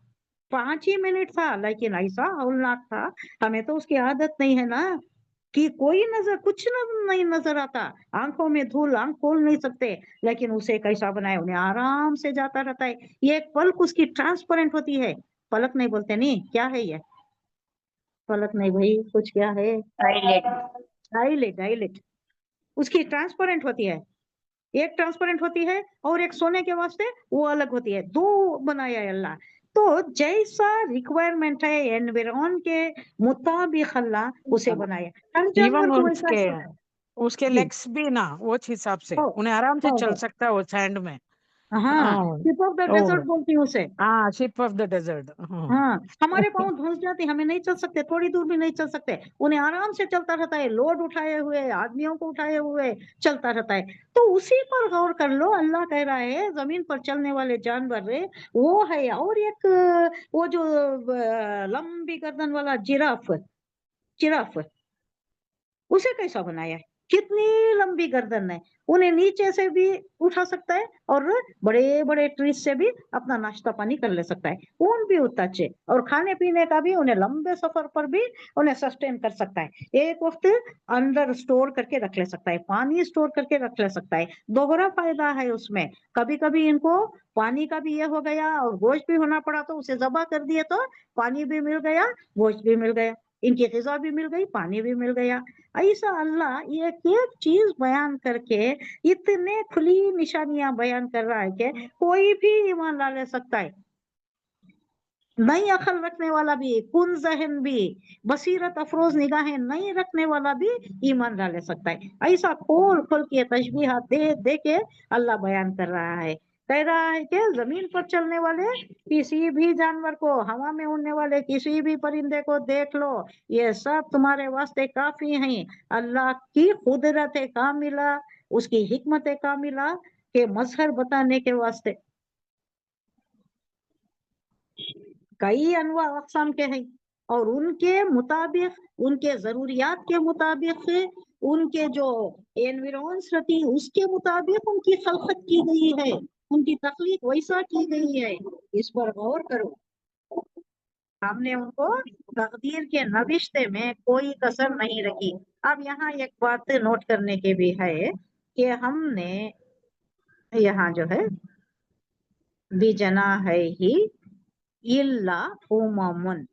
5 ही मिनट था, लेकिन ऐसा हौलनाक था, हमें तो उसकी आदत नहीं है ना, कि कोई नजर कुछ नहीं नजर आता, आंखों में धूल, आंख खोल नहीं सकते, लेकिन उसे कैसा बनाया, उन्हें आराम से जाता रहता है। ये एक पलक उसकी ट्रांसपेरेंट होती है, पलक नहीं बोलते, नहीं क्या है ये, पलक नहीं भाई, कुछ क्या है, आईलेट, आईलेट उसकी ट्रांसपेरेंट होती है, एक ट्रांसपेरेंट होती है और एक सोने के वास्ते वो अलग होती है, दो बनाया है अल्लाह। तो जैसा रिक्वायरमेंट है एनवायरन के मुताबिक अल्लाह उसे बनाया, हर इवन जानवर को वैसा उसके जी, लेग्स भी ना वो हिसाब से हो उन्हें आराम से हो चल हो सकता है वो सैंड में। हाँ, टिप ऑफ द डेजर्ट बोलती हूँ उसे। हाँ, शिप ऑफ द डेजर्ट। हाँ, हमारे पाँव धंस जाते, हमें नहीं चल सकते, थोड़ी दूर भी नहीं चल सकते, उन्हें आराम से चलता रहता है, लोड उठाए हुए, आदमियों को उठाए हुए चलता रहता है। तो उसी पर गौर कर लो, अल्लाह कह रहा है जमीन पर चलने वाले जानवर वो है, और एक वो जो लंबी गर्दन वाला जिराफ, जिराफ उसे कैसा बनाया है, कितनी लंबी गर्दन है, उन्हें नीचे से भी उठा सकता है और बड़े बड़े ट्रीज से भी अपना नाश्ता पानी कर ले सकता है, ऊन भी उतना अच्छे, और खाने पीने का भी उन्हें लंबे सफर पर भी उन्हें सस्टेन कर सकता है, एक वक्त अंदर स्टोर करके रख ले सकता है, पानी स्टोर करके रख ले सकता है, दोहरा फायदा है उसमें। कभी कभी इनको पानी का भी ये हो गया और गोश्त भी होना पड़ा, तो उसे जबा कर दिए तो पानी भी मिल गया, गोश्त भी मिल गया, इनकी ग़िज़ा भी मिल गई, पानी भी मिल गया। ऐसा अल्लाह एक एक चीज बयान करके इतने खुली निशानियां बयान कर रहा है कि कोई भी ईमान ला ले सकता है, नई अकल रखने वाला भी, कुन जहन भी, बसीरत अफरोज निगाहें नहीं रखने वाला भी ईमान ला ले सकता है। ऐसा खोल खोल के तशबीहात दे दे के अल्लाह बयान कर रहा है, कह रहा है कि जमीन पर चलने वाले किसी भी जानवर को, हवा में उड़ने वाले किसी भी परिंदे को देख लो, ये सब तुम्हारे वास्ते काफी हैं। अल्लाह की कुदरत कामिला, उसकी हिकमत कामिला के मजहर बताने के वास्ते कई अनवा अक़साम के हैं, और उनके मुताबिक, उनके जरूरियात के मुताबिक, उनके जो एनवायरमेंट्स रहती उसके मुताबिक उनकी खलकत की गई है, उनकी तख्लीक वैसा की गई है। इस पर गौर करो, हमने उनको तकदीर के नविश्ते में कोई कसर नहीं रखी। अब यहाँ एक बात नोट करने के भी है कि हमने यहाँ जो है बिजना है ही इल्ला उममुन,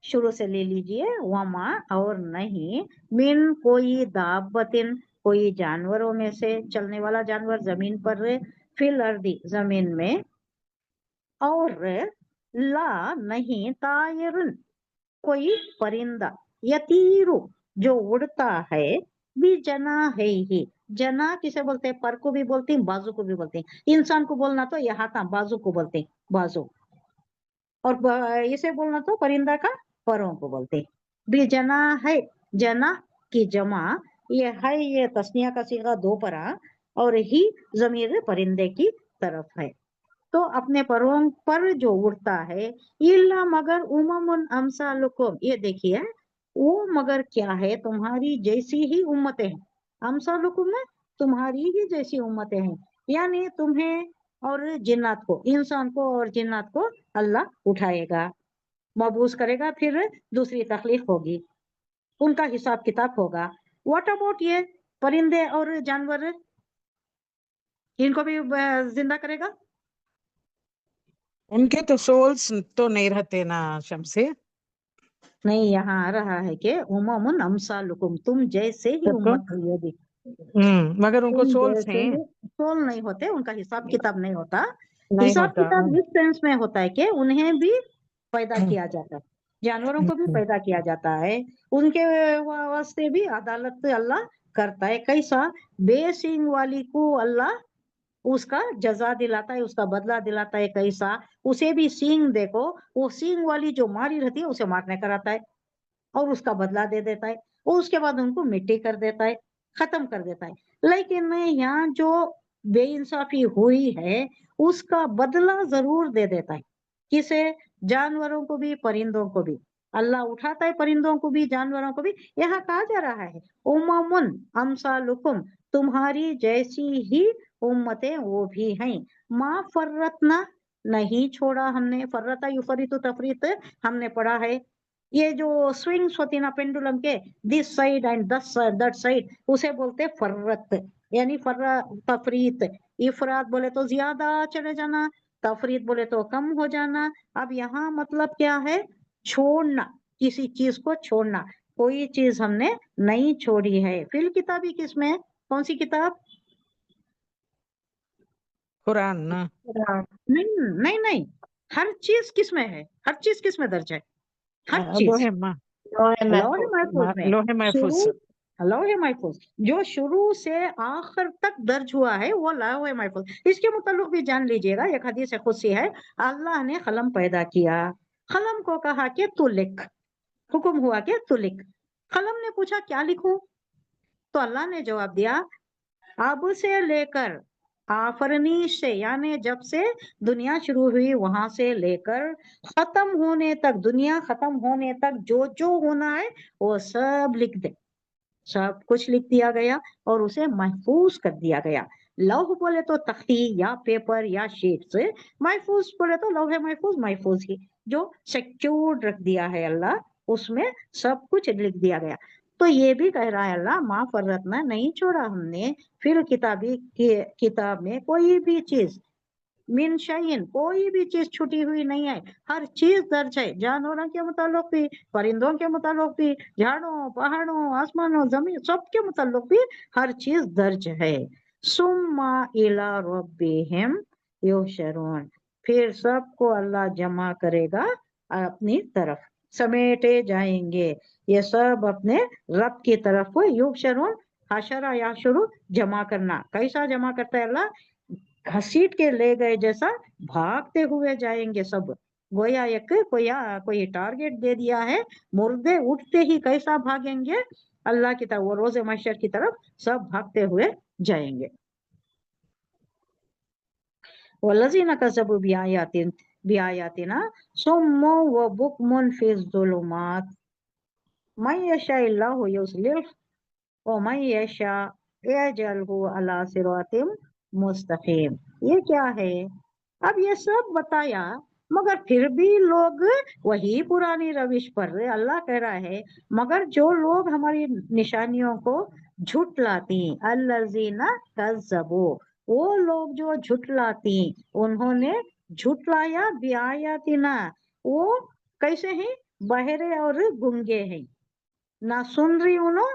शुरू से ले लीजिए, वमा और नहीं, मिन कोई दाबतिन, कोई जानवरों में से, चलने वाला जानवर जमीन पर, फिल अर्दी जमीन में, और ला नहीं, तायरुन कोई परिंदा, यतीरु जो उड़ता है, भी जना है ही, जना किसे बोलते हैं, पर को भी बोलते हैं, बाजू को भी बोलते हैं, इंसान को बोलना तो यहाँ था, बाजू को बोलते हैं, बाजू, और इसे बोलना तो परिंदा का परों को बोलते हैं। भी जना है, जना की जमा ये है, ये तस्निया का सीगा दो परा, और ही जमीर परिंदे की तरफ है। तो अपने परों पर जो उड़ता है, इल्ला मगर उममुन अमसालुकुम, ये देखिए वो मगर क्या है, तुम्हारी जैसी ही उम्मतें हैं, अमसालुकुम में तुम्हारी ही जैसी उम्मतें हैं, यानी तुम्हें और जिन्नात को, इंसान को और जिन्नात को अल्लाह उठाएगा, मबूस करेगा, फिर दूसरी तखलीक होगी, उनका हिसाब किताब होगा। व्हाट अबाउट ये परिंदे और जानवर, इनको भी जिंदा करेगा? उनके तो सोल्स तो नहीं रहते ना शमसी। नहीं, यहाँ आ रहा है कि उममुन अमसालुकुम, तुम जैसे ही तो उम्मत है ये भी, मगर उनको तुम सोल्स जैसे हैं, सोल नहीं होते, उनका हिसाब किताब नहीं होता। नहीं हिसाब होता। किताब इस सेंस में होता है कि उन्हें भी पैदा हम्म, किया जाता है, जानवरों को भी हम्म, पैदा किया जाता है, उनके वास्ते भी अदालत अल्लाह करता है। कैसा? बेसिंग वाली को अल्लाह उसका जजा दिलाता है, उसका बदला दिलाता है। कैसा? उसे भी सींग देखो, वो सींग वाली जो मारी रहती है उसे मारने कराता है और उसका बदला दे देता है, और उसके बाद उनको मिट्टी कर देता है, खत्म कर देता है। लेकिन यहाँ जो बेइंसाफी हुई है उसका बदला जरूर दे देता है। किसे? जानवरों को भी, परिंदों को भी। अल्लाह उठाता है परिंदों को भी, जानवरों को भी। यहाँ कहा जा रहा है उममुन अमसालुकुम, तुम्हारी जैसी ही उम्मतें वो भी हैं। माँ फर्रतना, नहीं छोड़ा हमने। फर्रता युफरितु तफरीत हमने पढ़ा है। ये जो स्विंग्स होती है ना पेंडुलम के, this side and that side, उसे बोलते फर्रत, यानी तफरीत। इफरात बोले तो ज्यादा चले जाना, तफरीत बोले तो कम हो जाना। अब यहाँ मतलब क्या है? छोड़ना, किसी चीज को छोड़ना। कोई चीज हमने नहीं छोड़ी है। फिल किताबी किसमें? कौन सी किताब? कुरान ना। नहीं नहीं नहीं, हर चीज किसमें है? हर चीज किसमें दर्ज है? हर चीज लोहे मा लोहे लौह महफूज महफूज में। लोहे महफूज शुरू, से। लौह महफूज जो शुरू से आखिर तक दर्ज हुआ है वो लौह महफूज। इसके मुताल्लिक भी जान लीजिएगा, एक हदीस खुदसी है। अल्लाह ने कलम पैदा किया, कलम को कहा कि तू लिख, हुक्म हुआ कि तू लिख। कलम ने पूछा क्या लिखूं? तो अल्लाह ने जवाब दिया, अब से लेकर आफरनीश से, यानी जब से दुनिया शुरू हुई वहां से लेकर खत्म होने तक, दुनिया खत्म होने तक जो जो होना है वो सब लिख दे। सब कुछ लिख दिया गया और उसे महफूज कर दिया गया। लौह बोले तो तख्ती या पेपर या शीट से, महफूज बोले तो लौह महफूज, महफूज ही जो सिक्योर्ड रख दिया है अल्लाह, उसमें सब कुछ लिख दिया गया। तो ये भी कह रहा है अल्लाह, माँ फर्रतना, नहीं छोड़ा हमने फिर किताबी किताब में कोई भी चीज, मिन शयइन, कोई भी चीज छुटी हुई नहीं है। हर चीज दर्ज है, जानवरों के मुताल्लिक भी, परिंदों के मुताल्लिक भी, झाड़ों पहाड़ों आसमानों जमीन सबके मुताल्लिक भी हर चीज दर्ज है। सुम्मा इला रब्बिहिम युहशरून, फिर सबको अल्लाह जमा करेगा अपनी तरफ, समेटे जाएंगे ये सब अपने रब की तरफ। युहशरून, हशरा याशुरू, जमा करना। कैसा जमा करता है अल्लाह? घसीट के ले गए जैसा भागते हुए जाएंगे सब। गोया एक कोई टारगेट दे दिया है, मुर्दे उठते ही कैसा भागेंगे अल्लाह की तरफ, वो रोजे महशर की तरफ सब भागते हुए जाएंगे। वल्लज़ीना कज़्ज़बू बिआयातिना सुम्मुन व बुकमुन फी ज़ुलुमात मन यशाइल्लाहु युज़लिल व मन यशा यजअलहु अला सिरातिम मुस्तकीम। ये क्या है? अब ये सब बताया मगर फिर भी लोग वही पुरानी रविश पर। अल्लाह कह रहा है मगर जो लोग हमारी निशानियों को झुटलाती, अल्लज़ीना कज़्ज़बू, वो लोग जो झुटलाती, उन्होंने झुटलाया बिआयातिना। वो कैसे हैं? बहरे और गूंगे हैं, ना सुन रही उन्हों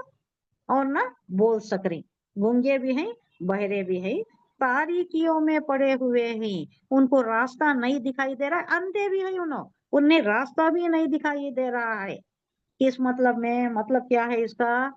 और ना बोल सक रही। गूंगे भी हैं, बहरे भी हैं, तारीकियों में पड़े हुए हैं, उनको रास्ता नहीं दिखाई दे रहा है। अंधे भी हैं उन्हें रास्ता भी नहीं दिखाई दे रहा है। किस मतलब में? मतलब क्या है इसका?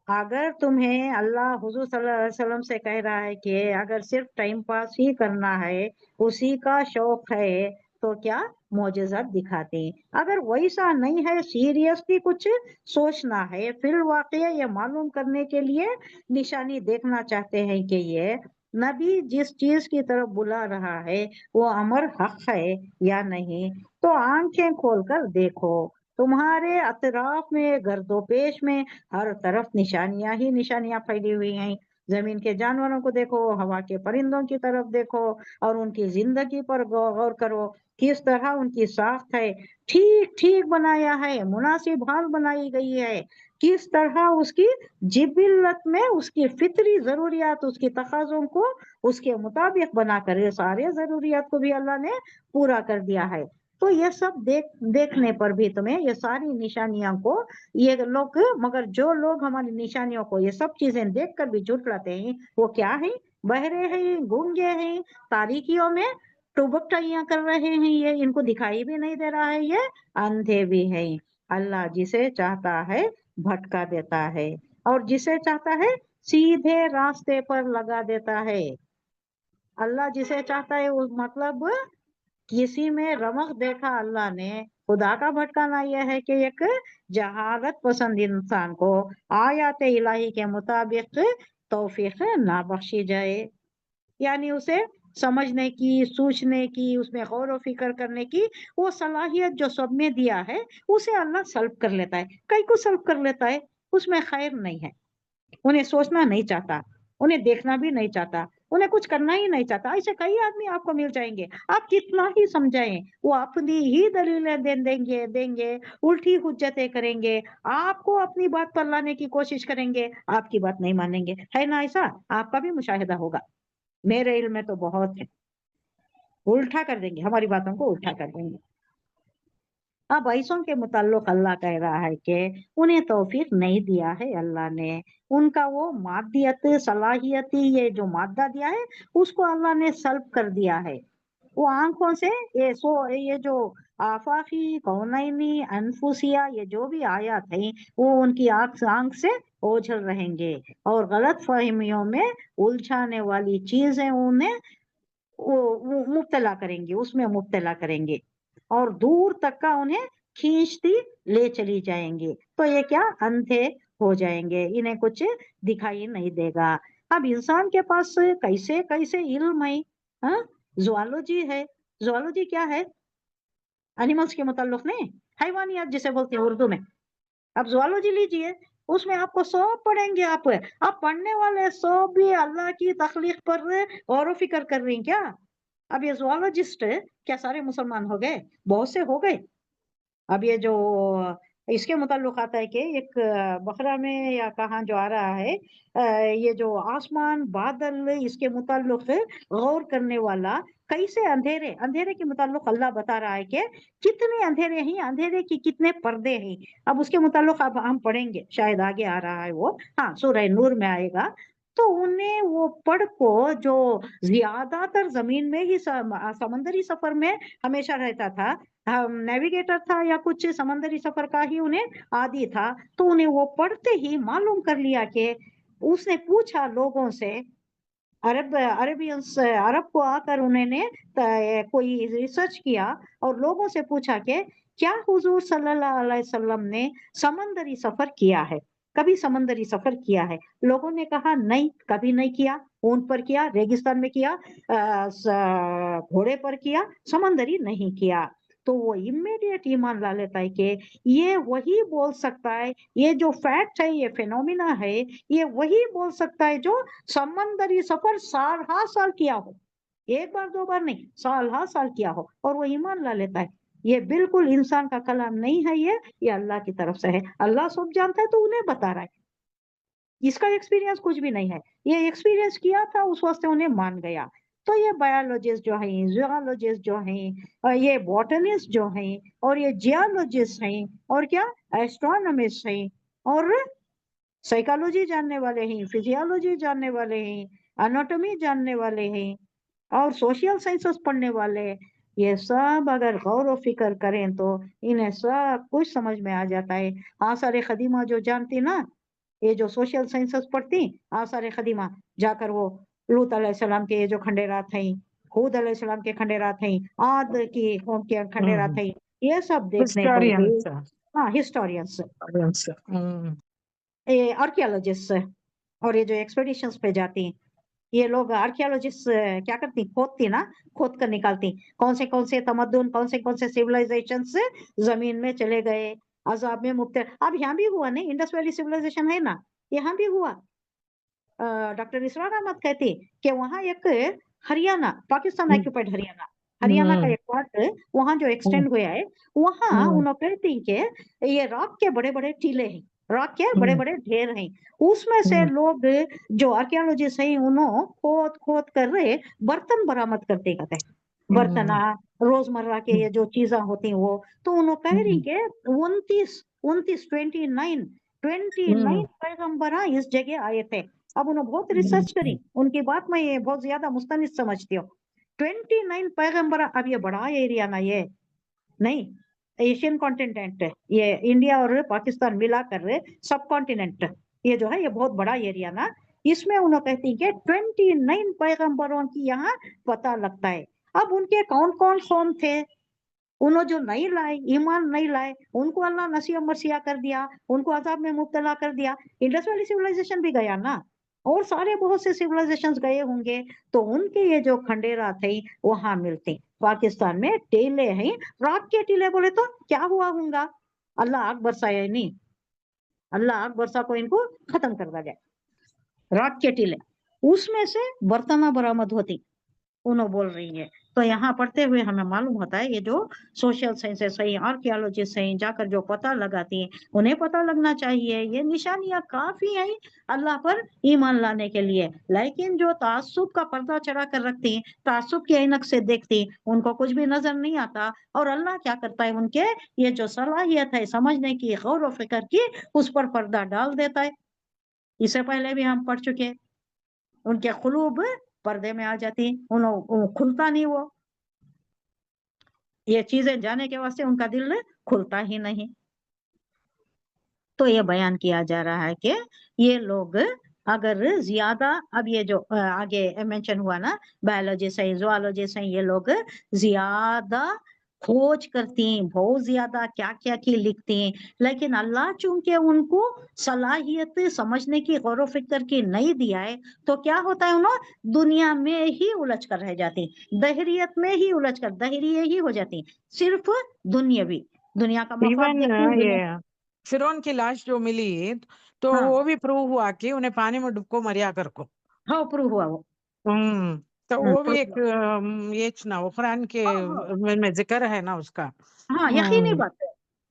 अगर तुम्हें अल्लाह हुजूर सल्लल्लाहु अलैहि वसल्लम से कह रहा है कि अगर सिर्फ टाइम पास ही करना है, उसी का शौक है, तो क्या मोजज़ात दिखाते। अगर वैसा नहीं है, सीरियसली कुछ सोचना है, फिर वाकया ये मालूम करने के लिए निशानी देखना चाहते हैं कि ये नबी जिस चीज की तरफ बुला रहा है वो अमर हक है या नहीं, तो आंखें खोलकर देखो। तुम्हारे अतराफ में, गर्दोपेश में हर तरफ निशानियां ही निशानियां फैली हुई हैं। जमीन के जानवरों को देखो, हवा के परिंदों की तरफ देखो और उनकी जिंदगी पर गौर करो, किस तरह उनकी साख्त है, ठीक ठीक बनाया है, मुनासिब हाल बनाई गई है। किस तरह उसकी जिबिल्लत में उसकी फितरी जरूरियात, उसकी तकाजों को उसके मुताबिक बनाकर ये सारे जरूरियात को भी अल्लाह ने पूरा कर दिया है। तो ये सब देखने पर भी तुम्हें ये सारी निशानियों को ये लोग, मगर जो लोग हमारी निशानियों को ये सब चीजें देखकर भी झुठलाते हैं, वो क्या है? बहरे हैं, गूंगे हैं, तारीकियों में टुबकटाइयां कर रहे हैं, ये इनको दिखाई भी नहीं दे रहा है, ये अंधे भी हैं। अल्लाह जिसे चाहता है भटका देता है और जिसे चाहता है सीधे रास्ते पर लगा देता है। अल्लाह जिसे चाहता है वो मतलब किसी में रमक देखा अल्लाह ने, खुदा का भटकाना यह है कि एक जहालत पसंद इंसान को आयात इलाही के मुताबिक तौफीक ना बख्शी जाए, यानी उसे समझने की, सोचने की, उसमें गौर व फिक्र करने की वो सलाहियत जो सब में दिया है, उसे अल्लाह सल्ब कर लेता है। कई को सल्ब कर लेता है, उसमें खैर नहीं है। उन्हें सोचना नहीं चाहता, उन्हें देखना भी नहीं चाहता, उन्हें कुछ करना ही नहीं चाहता। ऐसे कई आदमी आपको मिल जाएंगे, आप कितना ही समझाएं वो अपनी ही दलीलें देंगे, उल्टी हुज्जतें करेंगे, आपको अपनी बात पर लाने की कोशिश करेंगे, आपकी बात नहीं मानेंगे। है ना ऐसा? आपका भी मुशाहिदा होगा, मेरे इल्म में तो बहुत है। उल्टा कर देंगे, हमारी बातों को उल्टा कर देंगे। अब ऐसों के मुताल्लिक अल्लाह कह रहा है कि उन्हें तौफीक नहीं दिया है अल्लाह ने, उनका वो मादियत, सलाहियती, ये जो मादा दिया है उसको अल्लाह ने सल्ब कर दिया है। वो आंखों से ये जो आफाकी, कौनैनी, अनफुसिया, ये जो भी आयत है वो उनकी आंख से ओझल रहेंगे और गलत फहमियों में उलझाने वाली चीजें उन्हें वो मुब्तला करेंगे, उसमें मुब्तला करेंगे और दूर तक का उन्हें खींचती ले चली जाएंगे। तो ये क्या? अंधे हो जाएंगे, इन्हें कुछ दिखाई नहीं देगा। अब इंसान के पास कैसे कैसे इल्म है, हाँ? ज़ूलॉजी है। ज़ूलॉजी क्या है? एनिमल्स के मुताल्लिक नहीं, हैवानियत जिसे बोलते हैं उर्दू में। अब ज़ूलॉजी लीजिए, उसमें आपको सब पढ़ेंगे। आप पढ़ने वाले सब भी अल्लाह की तख्लीक पर गौर व फिक्र कर रही हैं क्या? अब ये ज़ूलॉजिस्ट क्या सारे मुसलमान हो गए? बहुत से हो गए। अब ये जो इसके मुताल्लिक आता है कि एक बकरा में या कहाँ जो आ रहा है, ये जो आसमान, बादल, इसके मुताल्लिक गौर करने वाला कैसे अंधेरे के मुताल्लिक अल्लाह बता रहा है कि कितने अंधेरे हैं, अंधेरे की कितने पर्दे हैं। अब उसके मुताल्लिक अब हम पढ़ेंगे, शायद आगे आ रहा है वो, हाँ सूरह नूर में आएगा। तो उन्हें वो पढ़ को जो ज्यादातर जमीन में ही समंदरी सफर में हमेशा रहता था, नेविगेटर था या कुछ समंदरी सफर का ही उन्हें आदी था, तो उन्हें वो पढ़ते ही मालूम कर लिया कि उसने पूछा लोगों से, अरब को आकर उन्होंने कोई रिसर्च किया और लोगों से पूछा कि क्या हुजूर सल्लल्लाहु अलैहि वसल्लम ने समंदरी सफर किया है, कभी समंदरी सफर किया है? लोगों ने कहा नहीं, कभी नहीं किया। ऊंट पर किया, रेगिस्तान में किया, घोड़े पर किया, समंदरी नहीं किया। तो वो इमीडिएट ईमान ला लेता है कि ये वही बोल सकता है, ये जो फैक्ट है, ये फिनोमिना है, ये वही बोल सकता है जो समंदरी सफर साल हा साल किया हो, एक बार दो बार नहीं, साल हा साल किया हो, और वो ईमान ला लेता है। ये बिल्कुल इंसान का कलाम नहीं है, ये अल्लाह की तरफ से है। अल्लाह सब जानता है तो उन्हें बता रहा है, इसका एक्सपीरियंस कुछ भी नहीं है, ये एक्सपीरियंस किया था उस वास्ते उन्हें मान गया। तो ये बायोलॉजिस्ट जो हैं, ज़ूलॉजिस्ट जो हैं, ये बॉटनिस्ट जो हैं, और ये जियोलॉजिस्ट हैं, और क्या एस्ट्रोनॉमिस्ट हैं, और साइकोलॉजी जानने वाले हैं, फिजियोलॉजी जानने वाले हैं, एनाटॉमी जानने वाले हैं, और सोशल साइंसेस पढ़ने वाले, ये सब अगर गौर व फिक्र करें तो इन्हें सब कुछ समझ में आ जाता है। आसार खदीमा जो जानती ना, ये जो सोशल साइंसेस पढ़ती, आसार खदीमा जाकर वो लूत अलैहिस्सलाम के ये जो खंडेरात हैं, हूद अलैहिस्सलाम के खंडेरात हैं, आद की कौम के खंडेरात हैं, ये सब देखने पर भी, Historians. हाँ हिस्टोरियंस, Historians. आर्कियोलॉजिस्ट, और ये जो एक्सपेडिशंस पे जाती हैं, ये लोग आर्कियोलॉजिस्ट क्या करती, खोदती ना, खोद कर निकालती कौन से तमद्दुन, कौन से सिविलाइजेशन से जमीन में चले गए, अजाब में मुब्तला। अब यहाँ भी हुआ नहीं, इंडस वैली सिविलाइजेशन है ना, यहाँ भी हुआ। डॉक्टर इसरार अहमद कहती कि वहाँ एक हरियाणा, पाकिस्तान ऑक्यूपाइड हरियाणा, हरियाणा का एक पार्ट वहाँ जो एक्सटेंड हुआ है, वहाँ उन्होंने कहती कि ये रॉक के बड़े बड़े टीले हैं, रॉक के बड़े बड़े ढेर हैं, उसमें से लोग जो आर्कियोलॉजिस्ट हैं उन्होंने खोद खोद कर बर्तन बरामद करते कहते हैं। बर्तना रोजमर्रा के ये जो चीजें होती हैं वो, तो उन्होंने कह रही कि 29 पैगंबरा इस जगह आए थे। अब उन्होंने बहुत रिसर्च करी, उनकी बात मैं ये बहुत ज्यादा मुस्तनिद समझती हूँ। 29 पैगंबरा, अब ये बड़ा एरिया ना, ये नहीं एशियन कॉन्टिनेंट है, ये इंडिया और पाकिस्तान मिलाकर सब कॉन्टिनेंट ये जो है ये बहुत बड़ा एरिया ना, इसमें उन्होंने कहती है कि 29 पैगंबरों की यहाँ पता लगता है। अब उनके कौन कौन कौम थे, उन्होंने जो नहीं लाए, ईमान नहीं लाए, उनको अल्लाह नसीब मसीहा कर दिया, उनको अजाब में मुब्तला कर दिया। इंडस वैली सिविलाइजेशन भी गया ना, और सारे बहुत से सिविलाइजेशंस गए होंगे, तो उनके ये जो खंडेरा थे वहां मिलते। पाकिस्तान में टीले हैं, रात के टीले बोले तो क्या हुआ होगा, अल्लाह आग बरसाया नहीं, अल्लाह आग बरसा को इनको खत्म कर दिया गया। रात के टीले, उसमें से बर्तना बरामद होती, उन्होंने बोल रही है। तो यहाँ पढ़ते हुए हमें मालूम होता है ये जो सोशल साइंसेस है, आर्कियोलॉजिस्ट हैं, जाकर जो पता लगाती हैं, उन्हें पता लगना चाहिए ये निशानियां काफी हैं अल्लाह पर ईमान लाने के लिए। लेकिन जो तासुब का पर्दा चढ़ा कर रखती हैं, तासुब की ऐनक से देखती, उनको कुछ भी नजर नहीं आता। और अल्लाह क्या करता है, उनके ये जो सलाहियत है समझने की, गौर व फिक्र की, उस पर पर्दा डाल देता है। इससे पहले भी हम पढ़ चुके, उनके कुलूब पर्दे में आ जाती, उन्होंने खुलता नहीं, वो ये चीजें जाने के वास्ते उनका दिल खुलता ही नहीं। तो ये बयान किया जा रहा है कि ये लोग अगर ज्यादा, अब ये जो आगे मेंशन हुआ ना, बायोलॉजिस्ट है, ज़ूलॉजिस्ट है, ये लोग ज्यादा खोज करती हैं, बहुत ज्यादा क्या क्या की लिखती हैं, लेकिन अल्लाह चूंकि उनको सलाहियत समझने की, गौर व फिक्र की नहीं दिया है, तो क्या होता है, उन्होंने दुनिया में ही उलझ कर रह जाती, दहरियत में ही उलझ कर दहरिये ही हो जाती, सिर्फ दुनियावी, दुनिया का मफाद इवन देखती। ये फिरौन की लाश जो मिली, तो हाँ वो भी प्रूव हुआ कि उन्हें पानी में डुबको मरिया कर को। हाँ प्रूव हुआ वो, तो वो भी prove एक हुआ। ये ना, वो कुरान के हाँ हाँ में जिक्र है ना उसका। हाँ, यकीनी बात है,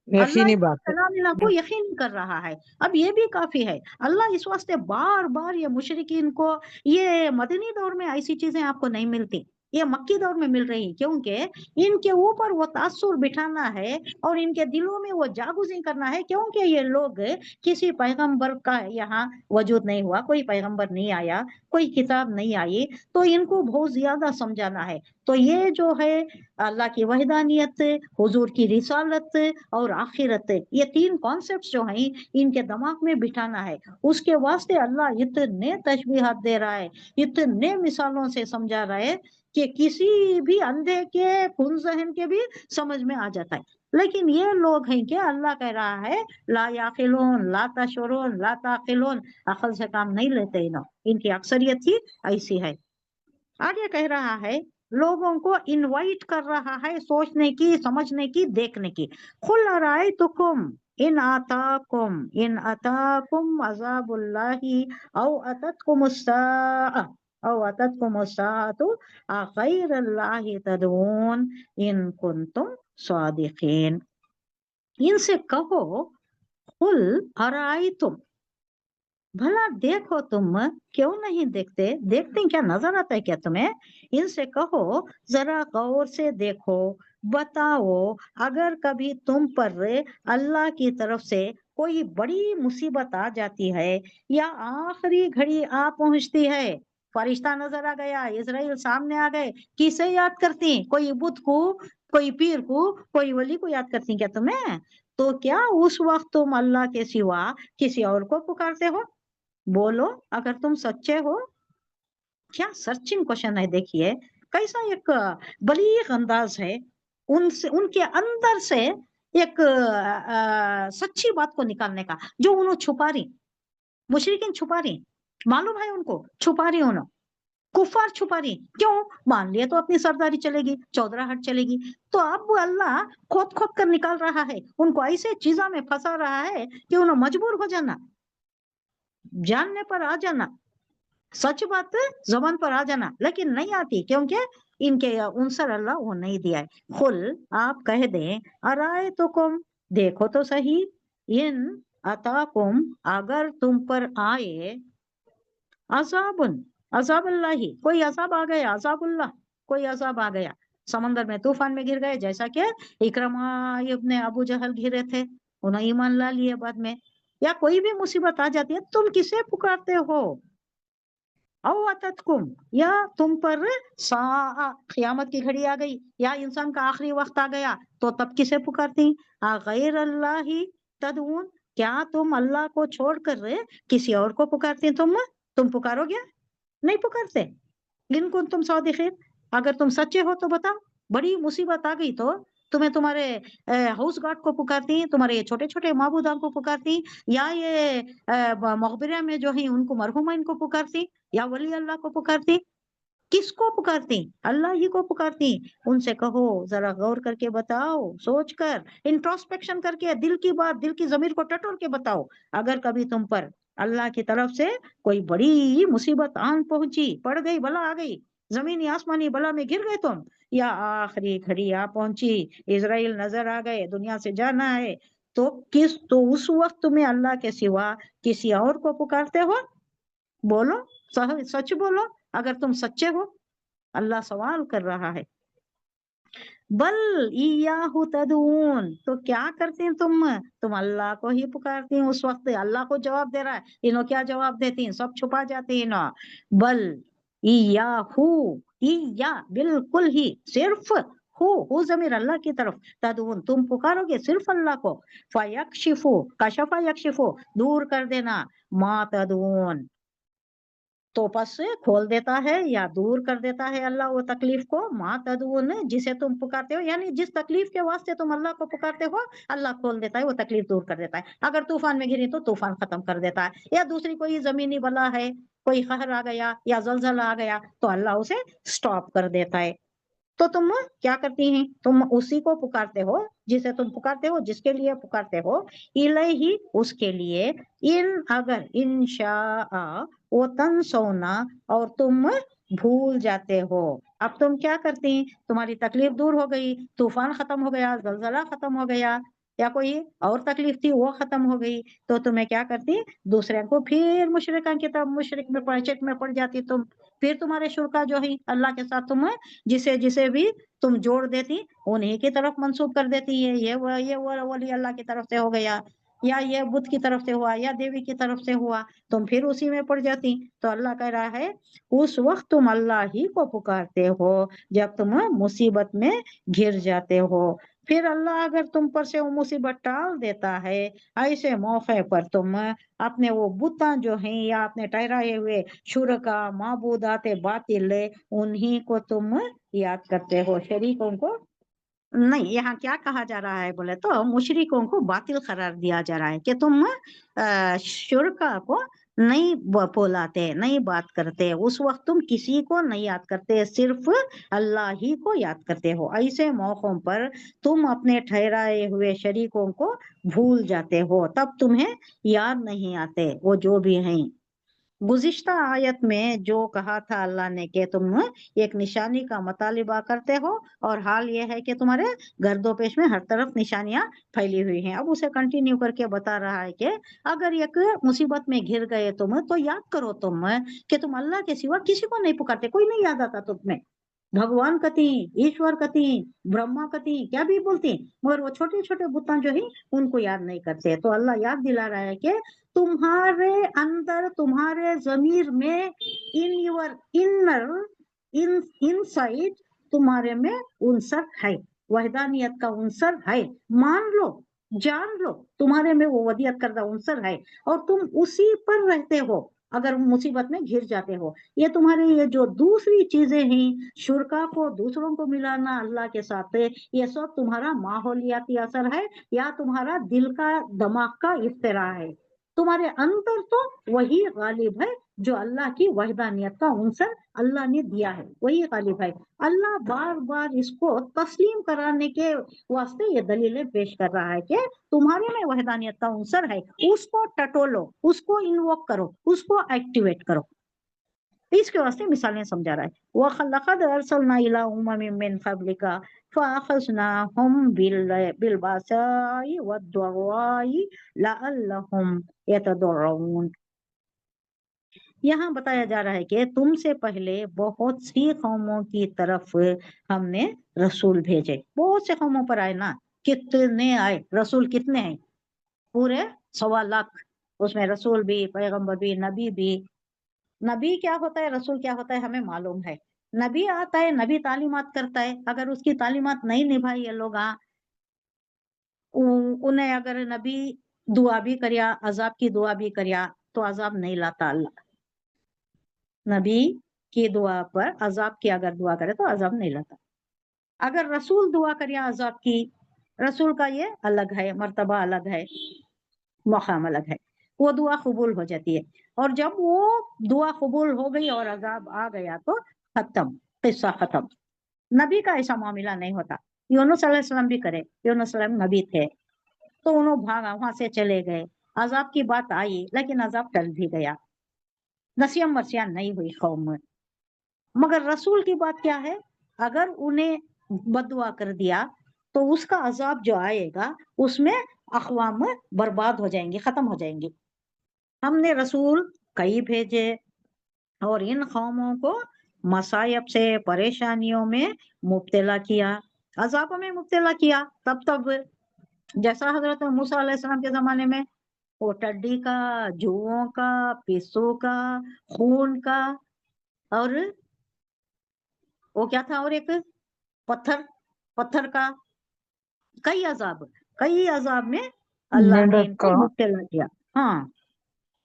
अल्लाह यकीनी इस बात है। कलामिल्लाह को यकीन कर रहा है। अब ये भी काफी है, अल्लाह इस वास्ते बार बार ये मुशरिकीन को, ये मदनी दौर में ऐसी चीजें आपको नहीं मिलती, ये मक्की दौर में मिल रही, क्योंकि इनके ऊपर वो तासुर बिठाना है और इनके दिलों में वो जागुजी करना है, क्योंकि ये लोग किसी पैगंबर का यहाँ वजूद नहीं हुआ, कोई पैगंबर नहीं आया, कोई किताब नहीं आई, तो इनको बहुत ज्यादा समझाना है। तो ये जो है अल्लाह की वहदानियत, हुजूर की रिसालत और आखिरत, ये तीन कॉन्सेप्ट्स जो हैं इनके दिमाग में बिठाना है। उसके वास्ते अल्लाह इतने तशबीहात दे रहा है, इतने मिसालों से समझा रहा है कि किसी भी अंधे के खुल जहन के भी समझ में आ जाता है। लेकिन ये लोग हैं कि अल्लाह कह रहा है ला याकिलून ला तशउरून ला ताकिलून, अकल से काम नहीं लेते, इनकी अक्सरियत ही ऐसी है। आगे कह रहा है, लोगों को इनवाइट कर रहा है सोचने की, समझने की, देखने की। खुल अरायतुकुम इन अताकुम अज़ाबुल्लाहि औ अततकुमुस्साअतु अगैरल्लाहि तदऊन इन कुंतुम सादिकीन। इनसे कहो, खुल अरायतुम, भला देखो तुम, क्यों नहीं देखते, देखते क्या नजर आता है क्या तुम्हें? इनसे कहो जरा गौर से देखो, बताओ, अगर कभी तुम पर अल्लाह की तरफ से कोई बड़ी मुसीबत आ जाती है या आखिरी घड़ी आ पहुंचती है, फरिश्ता नजर आ गया, इजराइल सामने आ गए, किसे याद करती? कोई बुत को, कोई पीर को, कोई वली को याद करती क्या तुम्हें? तो क्या उस वक्त तुम अल्लाह के सिवा किसी और को पुकारते हो? बोलो अगर तुम सच्चे हो। क्या सर्चिंग क्वेश्चन है, देखिए कैसा एक बलीग अंदाज है, उनसे, उनके अंदर से एक सच्ची बात को निकालने का, जो उन्होंने छुपा रही, मुशरिकीन छुपा रही, मालूम है उनको, छुपा रही उन्होंने, कुफार छुपा रही, क्यों? मान लिया तो अपनी सरदारी चलेगी, चौधराहट चलेगी, तो अब अल्लाह खोद खोद कर निकाल रहा है, उनको ऐसे चीजों में फंसा रहा है कि उन्हें मजबूर हो जाना, जानने पर आ जाना, सच बात जबान पर आ जाना, लेकिन नहीं आती, क्योंकि इनके उनसर अल्लाह वो नहीं दिया है। खुल, आप कह दें, अराए तो कुम, देखो तो सही, इन अताकुम, अगर तुम पर आए, अजाबुन, अजाबुल्लाही, कोई अजाब आ गया, अजाबुल्लाह, कोई अजाब आ गया, समंदर में तूफान में गिर गए, जैसा कि इकरमा इब्ने अबू जहल घिरे थे, उन्होंने ईमान ला लिए बाद में। या कोई भी मुसीबत आ जाती है, तुम किसे पुकारते हो? अवततकुम, या तुम पर क़यामत की घड़ी आ गई, या इंसान का आखिरी वक्त आ गया, तो तब किसे पुकारती? गैर अल्लाही तदऊन, क्या तुम अल्लाह को छोड़कर किसी और को पुकारती? तुम पुकारोगे? नहीं पुकारते। इन कुंतुम सादिकीन, अगर तुम सच्चे हो तो बताओ। बड़ी मुसीबत आ गई तो तुम्हें तुम्हारे हाउस गार्ड को पुकारती, तुम्हारे ये छोटे छोटे माबूदान को पुकारती, या ये मकबरे में जो है उनको मरहुमा इनको पुकारती, या वली अल्लाह को पुकारती? किसको पुकारती? अल्लाह ही को पुकारती। उनसे कहो जरा गौर करके बताओ, सोच कर, इंट्रोस्पेक्शन करके, दिल की बात, दिल की जमीर को टटोल के बताओ। अगर कभी तुम पर अल्लाह की तरफ से कोई बड़ी मुसीबत आन पहुंची, पड़ गई, बला आ गई, जमीनी आसमानी बला में गिर गए तुम, या आखिरी घड़ी आ पहुंची, इजराइल नजर आ गए, दुनिया से जाना है, तो उस वक्त तुम्हें अल्लाह के सिवा किसी और को पुकारते हो? बोलो, सच बोलो, अगर तुम सच्चे हो। अल्लाह सवाल कर रहा है। बल इयाहु तदून, तो क्या करती हैं तुम अल्लाह को ही पुकारती हैं। उस वक्त अल्लाह को जवाब दे रहा है, इन्हों क्या जवाब देती हैं? सब छुपा जाती हैं ना। बल इयाहु, इया बिल्कुल ही, सिर्फ हु जमीर अल्लाह की तरफ, तदून तुम पुकारोगे सिर्फ अल्लाह को। फयक्शिफु, कशफा यक्शिफु, दूर कर देना, मा तदून, तो बस खोल देता है या दूर कर देता है अल्लाह वो तकलीफ को, मा तदून, जिसे तुम पुकारते हो, यानी जिस तकलीफ के वास्ते तुम अल्लाह को पुकारते हो, अल्लाह खोल देता है, वो तकलीफ दूर कर देता है। अगर तूफान में घिरी तो तूफान खत्म कर देता है, या दूसरी कोई जमीनी बला है, कोई कहर आ गया या जलजला आ गया, तो अल्लाह उसे स्टॉप कर देता है। तो तुम क्या करती हैं? तुम उसी को पुकारते हो जिसे तुम पुकारते हो, जिसके लिए पुकारते हो, इलैहि, उसके लिए, इन अगर, इंशाअ, वो तनसौना, और तुम भूल जाते हो। अब तुम क्या करती हैं? तुम्हारी तकलीफ दूर हो गई, तूफान खत्म हो गया, जलजला खत्म हो गया, या कोई और तकलीफ थी वो खत्म हो गई, तो तुम्हें क्या करती? दूसरे को फिर मुशरिका की तरफ, मुशरिक में शिरक में पड़ जाती तुम। फिर तुम्हारे शुरका जो है अल्लाह के साथ, तुम जिसे जिसे भी तुम जोड़ देती, उन्हीं की तरफ मंसूब कर देती है। ये वो वली अल्लाह की तरफ से हो गया, या ये बुद्ध की तरफ से हुआ, या देवी की तरफ से हुआ, तुम फिर उसी में पड़ जाती। तो अल्लाह कह रहा है, उस वक्त तुम अल्लाह ही को पुकारते हो जब तुम मुसीबत में घिर जाते हो। फिर अल्लाह अगर तुम पर से वो मुसीबत टाल देता है, ऐसे मौके पर तुम अपने वो बुता जो हैं, या अपने ठहराए हुए शुरका माबूदाते बातिल, उन्हीं को तुम याद करते हो, शरीकों को नहीं। यहाँ क्या कहा जा रहा है बोले तो, मुशरिकों को बातिल करार दिया जा रहा है कि तुम शुरका को नहीं बोलाते, नहीं बात करते, उस वक्त तुम किसी को नहीं याद करते, सिर्फ अल्लाह ही को याद करते हो। ऐसे मौकों पर तुम अपने ठहराए हुए शरीकों को भूल जाते हो, तब तुम्हें याद नहीं आते वो जो भी हैं। गुज़िश्ता आयत में जो कहा था अल्लाह ने कि तुम एक निशानी का मुतालिबा करते हो, और हाल ये है कि तुम्हारे गर्दोपेश में हर तरफ निशानियां फैली हुई हैं। अब उसे कंटिन्यू करके बता रहा है कि अगर एक मुसीबत में घिर गए तुम, तो याद करो तुम कि तुम अल्लाह के सिवा किसी को नहीं पुकारते, कोई नहीं याद आता तुम्हें। भगवान कति, ईश्वर कति, ब्रह्मा कति, क्या भी बोलती, मगर वो छोटे छोटे बुतान जो है उनको याद नहीं करते। तो अल्लाह याद दिला रहा है कि तुम्हारे अंदर, तुम्हारे जमीर में, in your inner, in inside, तुम्हारे में उनसर है, वहदानियत का उनसर है। मान लो, जान लो, तुम्हारे में वो वदियत करदा उनसर है, और तुम उसी पर रहते हो अगर मुसीबत में घिर जाते हो। ये तुम्हारे ये जो दूसरी चीजें हैं, शुरका को दूसरों को मिलाना अल्लाह के साथ, ये सब तुम्हारा माहौलियाती असर है, या तुम्हारा दिल का, दिमाग का इफ्तिरा है। तुम्हारे अंदर तो वही गालिब है जो अल्लाह की वहदानियत का उनसर अल्लाह ने दिया है, वही गालिब है। अल्लाह बार बार इसको तस्लीम कराने के वास्ते ये दलीलें पेश कर रहा है कि तुम्हारे में वहदानियत का उनसर है, उसको टटोलो, उसको इन्वोक करो, उसको एक्टिवेट करो। इसके वास्ते मिसालें समझा रहा है। वलक़द अरसलना इला उम्ममिन मिन क़ब्लिका फ़अख़ज़नाहुम बिलबासाइ वद्दर्राइ लअल्लहुम यतदर्रुन। یہاں بتایا جا رہا ہے کہ تم سے پہلے بہت سی قوموں کی طرف ہم نے رسول بھیجے. بہت سے قوموں پر آئے نا. کتنے آئے رسول؟ کتنے ہیں؟ پورے 1.25 لاکھ. اس میں رسول بھی، پیغمبر بھی، نبی بھی. نبی کیا ہوتا ہے، رسول کیا ہوتا ہے ہمیں معلوم ہے. نبی آتا ہے، نبی تعلیمات کرتا ہے. اگر اس کی تعلیمات نہیں نبھائی یہ لوگ، انہیں اگر نبی دعا بھی کریا، عذاب کی دعا بھی کریا تو عذاب نہیں لاتا اللہ. نبی کی دعا پر عذاب کی اگر دعا کرے تو عذاب نہیں لاتا. اگر رسول دعا کریا عذاب کی، رسول کا یہ الگ ہے، مرتبہ الگ ہے، مقام الگ ہے. وہ دعا قبول ہو جاتی ہے. اور جب وہ دعا قبول ہو گئی اور عذاب آ گیا تو ختم، قصہ ختم. نبی کا ایسا معاملہ نہیں ہوتا. یونس علیہ السلام بھی کرے، یونس علیہ السلام نبی تھے تو انہوں بھاگا، وہاں سے چلے گئے. عذاب کی بات آئی لیکن عذاب ٹل بھی گیا، نسیاں مرسیاں نہیں ہوئی قوم میں. مگر رسول کی بات کیا ہے، اگر انہیں بد دعا کر دیا تو اس کا عذاب جو آئے گا اس میں اقوام برباد ہو جائیں گی، ختم ہو جائیں گی. ہم نے رسول کئی بھیجے اور ان قوموں کو مصائب سے، پریشانیوں میں مبتلا کیا، عذابوں میں مبتلا کیا. تب جیسا حضرت موسیٰ علیہ السلام کے زمانے میں وہ ٹڈی کا، جوؤں کا، پیسوں کا، خون کا، اور وہ کیا تھا، اور ایک پتھر کا، کئی عذاب میں اللہ نے ان مینڈک کو کا مبتلا کیا. ہاں،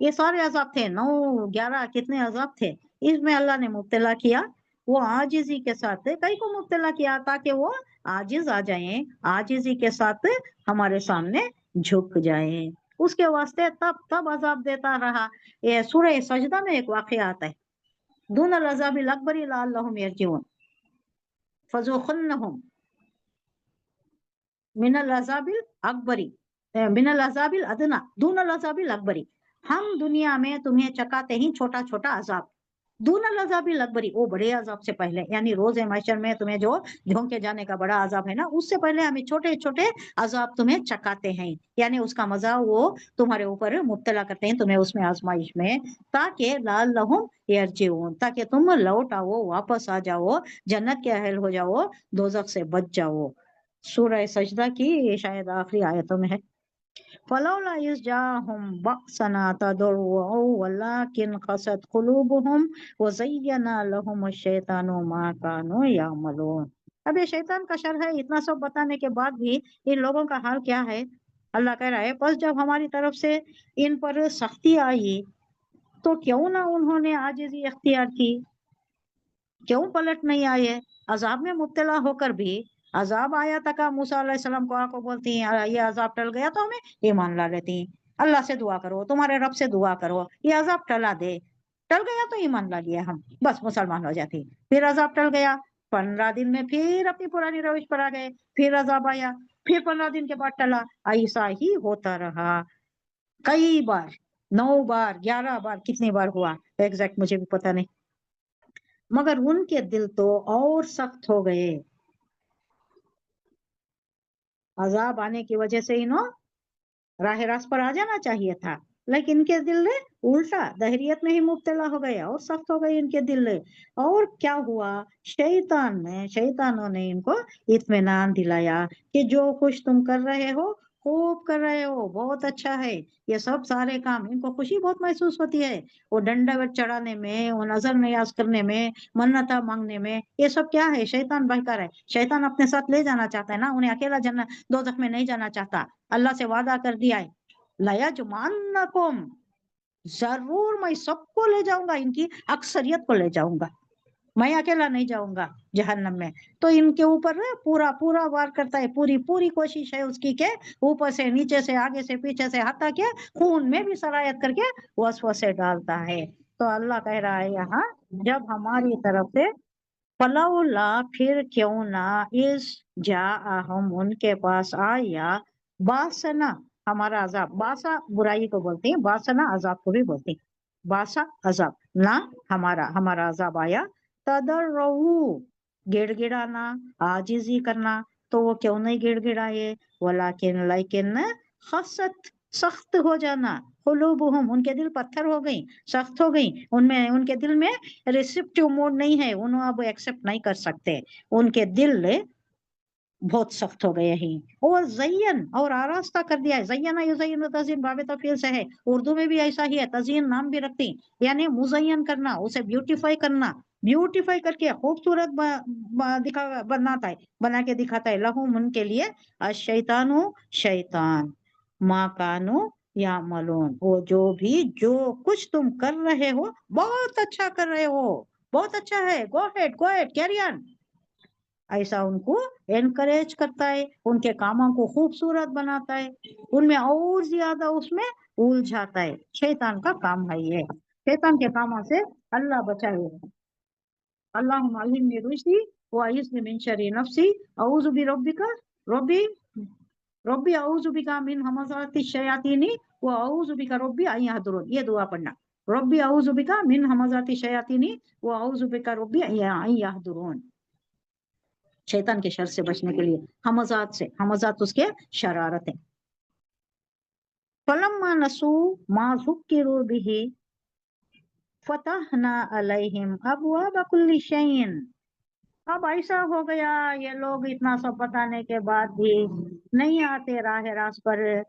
یہ سارے عذاب تھے، 9 11 کتنے عذاب تھے، اس میں اللہ نے مبتلا کیا. وہ عاجزی کے ساتھ کئی کو مبتلا کیا تاکہ وہ عاجز آ جائیں، عاجزی کے ساتھ ہمارے سامنے جھک جائیں. اس کے واسطے تب عذاب دیتا رہا. یہ سورہ سجدہ میں ایک واقعہ آتا ہے، دون العذاب الاکبر لعلہم یرجعون، فذوقنہم من العذاب الاکبری، من العذاب الادنی دون العذاب الاکبری. ہم دنیا میں تمہیں چکاتے ہیں چھوٹا چھوٹا عذاب، دون العذاب الاکبری، وہ بڑے عذاب سے پہلے، یعنی روز محشر میں تمہیں جو جھونکے جانے کا بڑا عذاب ہے نا، اس سے پہلے ہمیں چھوٹے چھوٹے عذاب تمہیں چکاتے ہیں. یعنی اس کا مزہ وہ تمہارے اوپر مبتلا کرتے ہیں، تمہیں اس میں آزمائش میں، تاکہ لعلہم یرجعون، تاکہ تم لوٹ آؤ، واپس آ جاؤ، جنت کے اہل ہو جاؤ، دوزخ سے بچ جاؤ. سورہ سجدہ کی شاید آخری آیتوں میں ہے. فلولا اذ جاءهم بأسنا تضرعوا ولكن قست قلوبهم وزين لهم الشيطان ما كانوا يعملون. اب یہ شیطان کا شر ہے. اتنا سب بتانے کے بعد بھی ان لوگوں کا حال کیا ہے؟ اللہ کہہ رہا ہے پس جب ہماری طرف سے ان پر سختی آئی تو کیوں نہ انہوں نے عاجزی اختیار کی، کیوں پلٹ نہیں آئے؟ عذاب میں مبتلا ہو کر بھی عذاب آیا تک موسیٰ علیہ السلام کو آ کو بولتی ہیں یہ عذاب ٹل گیا تو ہمیں ایمان لا لیتی ہیں. اللہ سے دعا کرو، تمہارے رب سے دعا کرو، یہ عذاب ٹلا دے. ٹل گیا تو ایمان لا لیا ہم، بس مسلمان ہو جاتی. پھر عذاب ٹل گیا، 15 دن میں پھر اپنی پرانی روش پر آ گئے، پھر عذاب آیا، پھر 15 دن کے بعد ٹلا. ایسا ہی ہوتا رہا کئی بار، 9 بار 11 بار، کتنی بار ہوا ایگزیکٹ مجھے بھی پتہ نہیں. مگر ان کے دل تو اور سخت ہو گئے. عذاب آنے کی وجہ سے انہوں راہ راست پر آ جانا چاہیے تھا، لیکن ان کے دل الٹا دہریت میں ہی مبتلا ہو گئے اور سخت ہو گئے ان کے دل. اور کیا ہوا؟ شیطانوں نے ان کو اطمینان دلایا کہ جو کچھ تم کر رہے ہو خوب کر رہے ہو، بہت اچھا ہے، یہ سب سارے کام. ان کو خوشی بہت محسوس ہوتی ہے، وہ ڈنڈا چڑھانے میں، وہ نظر نیاز کرنے میں، منتیں مانگنے میں. یہ سب کیا ہے؟ شیطان بہکا ہے. شیطان اپنے ساتھ لے جانا چاہتا ہے نا، انہیں اکیلا دوزخ میں نہیں جانا چاہتا. اللہ سے وعدہ کر دیا ہے لَيَجْمَعَنَّكُمْ، ضرور میں سب کو لے جاؤں گا، ان کی اکثریت کو لے جاؤں گا، میں اکیلا نہیں جاؤں گا جہنم میں. تو ان کے اوپر پورا وار کرتا ہے، پوری کوشش ہے اس کی کہ اوپر سے نیچے سے آگے سے پیچھے سے حتیٰ کہ خون میں بھی سرایت کر کے وسوسے ڈالتا ہے. تو اللہ کہہ رہا ہے یہاں جب ہماری طرف سے فلولا، پھر کیوں نہ، اس جاءہم، ان کے پاس آیا، باسنا، ہمارا عذاب. باسا برائی کو بولتے ہیں، باسنا عذاب کو بھی بولتے ہیں. باسا عذاب، نہ ہمارا عذاب آیا. تضرعوا، گڑ گڑانا، عاجزی کرنا. تو وہ کیوں نہیں گڑ گڑائے؟ لیکن خست सख्त हो जाना, कुलूबुहुम उनके दिल पत्थर हो गई, सख्त हो गई, उनमें उनके दिल में रिसेप्टिव मोड नहीं है, उन्हें अब एक्सेप्ट नहीं कर सकते, उनके दिल बहुत सख्त हो गए हैं। और जयन और आरास्ता कर दिया है, जयना युज़य्यिनु तज़यीन बाब तफील से है, उर्दू में भी ऐसा ही है, तज़यीन नाम भी रखती, यानी मुज़य्यन करना, उसे ब्यूटीफाई करना, ब्यूटीफाई करके खूबसूरत बनाता है, बना के दिखाता है, लहुम उनके लिए अश-शैतानु शैतान मा कानू यामलून, वो जो कुछ तुम कर रहे हो बहुत अच्छा कर रहे हो, बहुत अच्छा है, गो हेड कैरी ऑन, ऐसा उनको एनकरेज करता है, उनके कामों को खूबसूरत बनाता है, उनमें और ज्यादा उसमें उलझाता है। शैतान का काम है ये, शैतान के कामों से अल्लाह बचाए। अल्लाहुम्मा अल्लिमनी रुश्दी व अइज़्नी मिन शर्रि नफ्सी अऊज़ु बिरब्बिका रब्बी रब्बी अऊज़ु बिका मिन हमज़ाति शयातीनी व अऊज़ु बिका रब्बी अन यहदुरून, ये दुआ पढ़ना, रब्बी अऊज़ु बिका मिन हमज़ाति शयातीनी व अऊज़ु बिका रब्बी अन यहदुरून, शैतान के शर से बचने के लिए, हमजात उसके शरारत है। फलम्मा नसू मा ज़ुक्किरू बिही फतहना अलैहिम अबवाब कुल्ली शैइन, अब ऐसा हो गया ये लोग इतना सब बताने के बाद भी नहीं आते राह रास्त पर,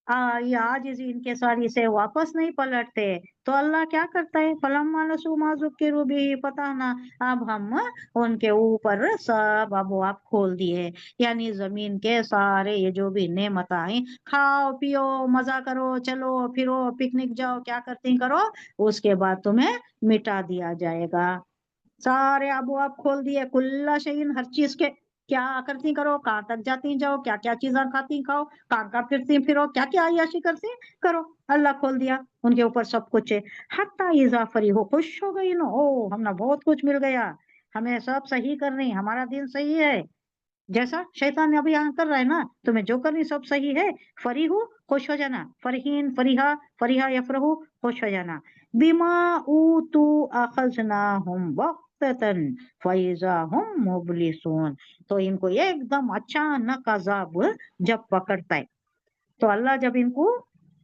ये आजिज़ी इनके सारी से वापस नहीं पलटते, तो अल्लाह क्या करता है, फलम्मा नसू मा ज़ुक्किरू बिही फतहना, अब हम उनके ऊपर सब अबवाब खोल दिए, यानी जमीन के सारे ये जो भी नेमत आई, खाओ पियो मजा करो चलो फिरो पिकनिक जाओ क्या करती करो, उसके बाद तुम्हें मिटा दिया जाएगा, सारे अबवाब खोल दिए, कुल्ला शैइन हर चीज के, क्या करती करो, कहाँ तक जाती जाओ, क्या क्या चीजें खाती खाओ, कहाँ कहाँ फिरती फिरो, क्या क्या अय्याशी करती करो, अल्लाह खोल दिया उनके ऊपर सब कुछ है। हत्ता इज़ा फरीहू, खुश हो गई ना, ओ हमने बहुत कुछ मिल गया, हमें सब सही कर रही, हमारा दिन सही है, जैसा शैतान अभी यहाँ कर रहा है ना, तुम्हें जो करनी सब सही है, फरीहू खुश हो जाना, फरहीन फरीहा फरीहा यफरहू खुश हो जाना, बिमा ऊतू अखज़नाहुम वक्ततन फइज़ा हुम मुब्लिसून, तो इनको एकदम अचानक अजाब जब पकड़ता है, तो अल्लाह जब इनको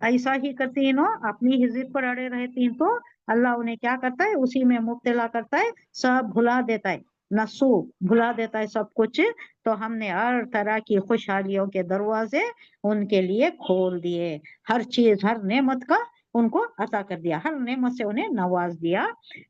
ऐसा ही करती है ना, अपनी ही जिद पर अड़े रहती हैं, तो अल्लाह उन्हें क्या करता है, उसी में मुब्तला करता है, सब भुला देता है, नसू भुला देता है सब कुछ, तो हमने हर तरह की खुशहालियों के दरवाजे उनके लिए खोल दिए, हर चीज हर नेमत का उनको अता कर दिया, हर नेमत से उन्हें नवाज दिया,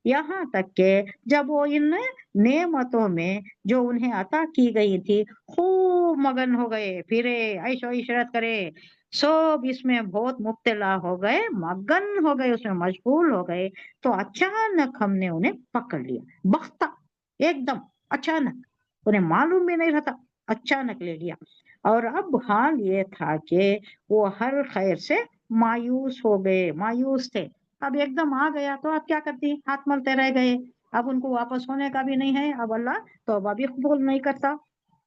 यहाँ तक के जब वो इन नेमतों में जो उन्हें अता की गई थी खूब मगन हो गए, फिरे ऐशो इशरत करे, सब इसमें बहुत मुब्तला हो गए, मगन हो गए, उसमें मशगूल हो गए, तो अचानक हमने उन्हें पकड़ लिया, बख्ता एकदम अचानक, उन्हें मालूम भी नहीं रहता, अचानक ले लिया, और अब हाल ये था कि वो हर खैर से मायूस हो गए, मायूस थे, अब एकदम आ गया तो आप क्या करती, हाथ मलते रह गए, अब उनको वापस होने का भी नहीं है, अब अल्लाह तौबा भी कबूल नहीं करता,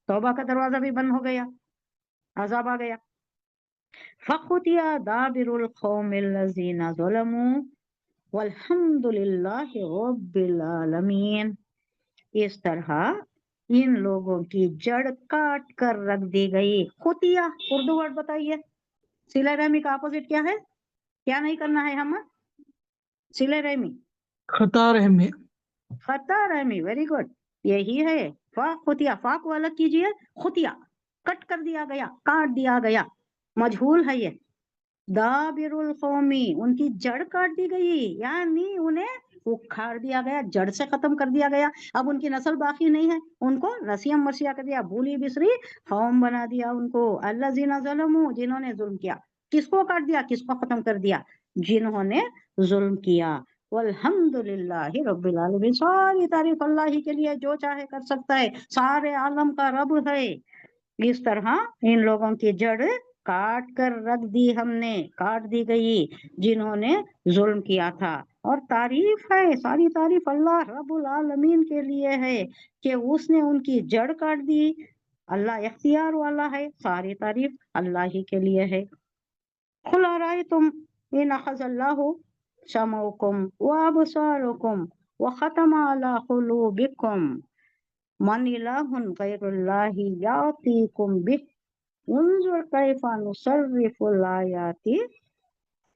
तौबा का दरवाजा भी बंद हो गया, अजाब आ गया। फकुतिया दाबिरुल कौमिल्लज़ीना ज़लमू वल्हम्दुलिल्लाहि रब्बिल आलमीन, इस तरह इन लोगों की जड़ काट कर रख दी गई। खुतिया उर्दू वर्ड बताइए, सिला रहमी का अपोजिट क्या है, क्या नहीं करना है हम, सिला रहमी खता रहमी, खता रहमी, वेरी गुड, यही है, फा खुतिया, फा को अलग कीजिए, खुतिया कट कर दिया गया, काट दिया गया, मजहूल है ये, दाबिरुल कौमी उनकी जड़ काट दी गई, यानी उन्हें उखाड़ दिया गया, जड़ से खत्म कर दिया गया, अब उनकी नस्ल बाकी नहीं है, उनको नसियम मसिया कर दिया, भूली बिसरी कौम बना दिया उनको, अल्लज़ीना ज़लमू जिन्होंने जुल्म किया, किसको काट दिया, किसको खत्म कर दिया, जिन्होंने जुल्म किया, वल्हम्दुलिल्लाहि रब्बिल आलमीन, सारी तारीफ अल्लाह ही के लिए जो चाहे कर सकता है, सारे आलम का रब है, इस तरह इन लोगों की जड़ काट कर रख दी हमने, काट दी गई जिन्होंने जुल्म किया था, और तारीफ है, सारी तारीफ अल्लाह रब्बुल आलमीन के लिए है कि उसने उनकी जड़ काट दी, अल्लाह इख्तियार वाला है, सारी तारीफ अल्लाह ही के लिए है। कुल अरायतुम इन अखज़ल्लाहु समअकुम व अबसारकुम व खतम अला कुलूबिकुम मन इलाहुन गैरुल्लाहि यातीकुम बिह انظر کیف نصرف الآیات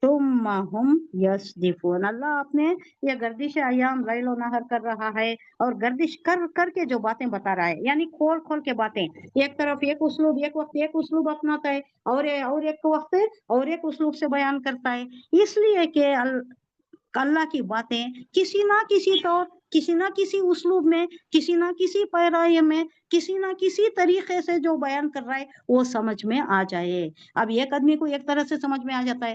ثم ہم یصدفون. اللہ اپنے یہ گردش ایام ریل و نہر کر رہا ہے اور گردش کر کر کے جو باتیں بتا رہا ہے، یعنی کھول کھول کے باتیں. ایک طرف ایک اسلوب، ایک وقت ایک اسلوب اپناتا ہے اور ایک وقت اور ایک اسلوب سے بیان کرتا ہے، اس لیے کہ اللہ کی باتیں کسی نہ کسی طور، کسی نہ کسی اسلوب میں، کسی نہ کسی پیرائے میں، کسی نہ کسی طریقے سے جو بیان کر رہا ہے وہ سمجھ میں آ جائے. اب ایک آدمی کو ایک طرح سے سمجھ میں آ جاتا ہے،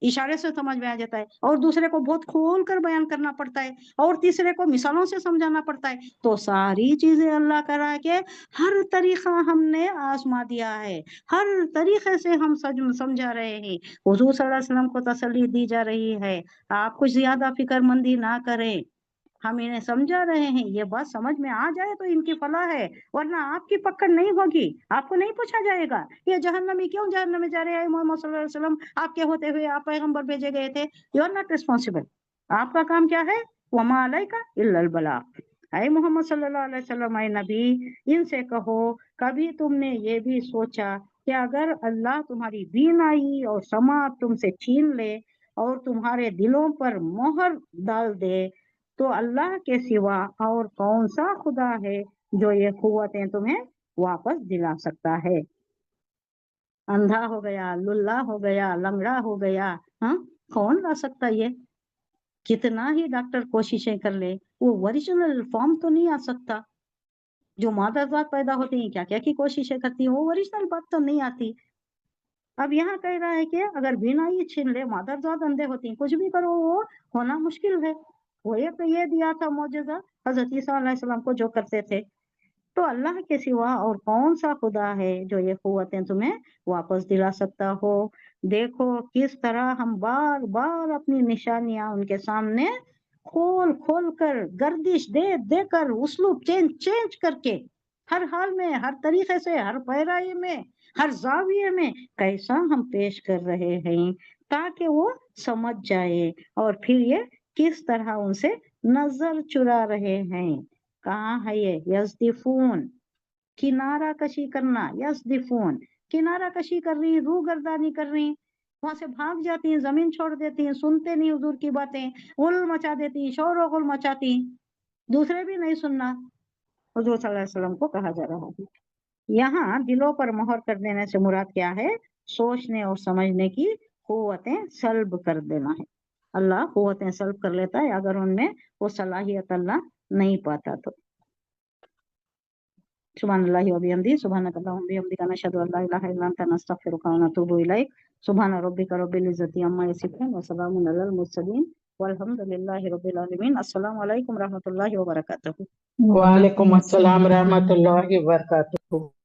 اشارے سے سمجھ میں آ جاتا ہے، اور دوسرے کو بہت کھول کر بیان کرنا پڑتا ہے، اور تیسرے کو مثالوں سے سمجھانا پڑتا ہے. تو ساری چیزیں اللہ کرا کے ہر طریقہ ہم نے آزما دیا ہے، ہر طریقے سے ہم سمجھا رہے ہیں. حضور صلی اللہ علیہ وسلم کو تسلی دی جا رہی ہے، آپ کچھ زیادہ فکر مندی نہ کریں، ہم انہیں سمجھا رہے ہیں، یہ بات سمجھ میں آ جائے تو ان کی فلاح ہے، ورنہ آپ کی پکڑ نہیں ہوگی، آپ کو نہیں پوچھا جائے گا یہ جہنمی کیوں جہنم میں جا رہے ہیں. محمد صلی اللہ علیہ وسلم آپ کے ہوتے ہوئے آپ پیغمبر بھیجے گئے تھے، یو آر ناٹ ریسپانسبل. آپ کا کام کیا ہے؟ وما علیک الا البلاغ. اے محمد صلی اللہ علیہ وسلم، اے نبی، ان سے کہو کبھی تم نے یہ بھی سوچا کہ اگر اللہ تمہاری بینائی اور سماعت تم سے چھین لے اور تمہارے دلوں پر مہر ڈال دے تو اللہ کے سوا اور کون سا خدا ہے جو یہ قوتیں تمہیں واپس دلا سکتا ہے؟ اندھا ہو گیا، للہ ہو گیا، لنگڑا ہو گیا، ہاں کون لا سکتا؟ یہ کتنا ہی ڈاکٹر کوششیں کر لے وہ اوریجنل فارم تو نہیں آ سکتا. جو مادرزاد پیدا ہوتی ہیں کیا کیا کی کوششیں کرتی ہیں، وہ اوریجنل بات تو نہیں آتی. اب یہاں کہہ رہا ہے کہ اگر بینائی چھین لے، مادرزاد اندھے ہوتی ہیں، کچھ بھی کرو وہ ہونا مشکل ہے. وہ ایک یہ دیا تھا معجزہ حضرت عیسیٰ علیہ السلام کو جو کرتے تھے. تو اللہ کے سوا اور کون سا خدا ہے جو یہ قوتیں تمہیں واپس دلا سکتا ہو؟ دیکھو کس طرح ہم بار بار اپنی نشانیاں ان کے سامنے کھول کھول کر، گردش دے دے کر، اسلوب چینج کر کے، ہر حال میں، ہر طریقے سے، ہر پیرائی میں، ہر زاویے میں کیسا ہم پیش کر رہے ہیں تاکہ وہ سمجھ جائے. اور پھر یہ کس طرح ان سے نظر چرا رہے ہیں. کہاں ہے یہ؟ یزدفون، کنارہ کشی کرنا. یزدفون کنارہ کشی کر رہی، روح گردانی کر رہی، وہاں سے بھاگ جاتی ہیں، زمین چھوڑ دیتی ہیں، سنتے نہیں حضور کی باتیں، غل مچا دیتی ہیں، شور و غل مچاتی ہیں، دوسرے بھی نہیں سننا. حضور صلی اللہ علیہ وسلم کو کہا جا رہا ہے یہاں دلوں پر مہر کر دینے سے مراد کیا ہے؟ سوچنے اور سمجھنے کی قوتیں سلب کر دینا ہے. اللہ قوتیں سلب کر لیتا ہے اگر ان میں وہ صلاحیت اللہ نہیں پاتا تو. سبحان اللہ و بحمدہ، سبحانک اللہم بحمدک، نشہد ان لا الہ الا انت، نستغفرک و نتوب الیک. سبحان ربک رب العزۃ عما یصفون وسلام علی المرسلین والحمد للہ رب العالمین. السلام علیکم رحمۃ اللہ وبرکاتہ. وعلیکم السلام ورحمۃ اللہ وبرکاتہ.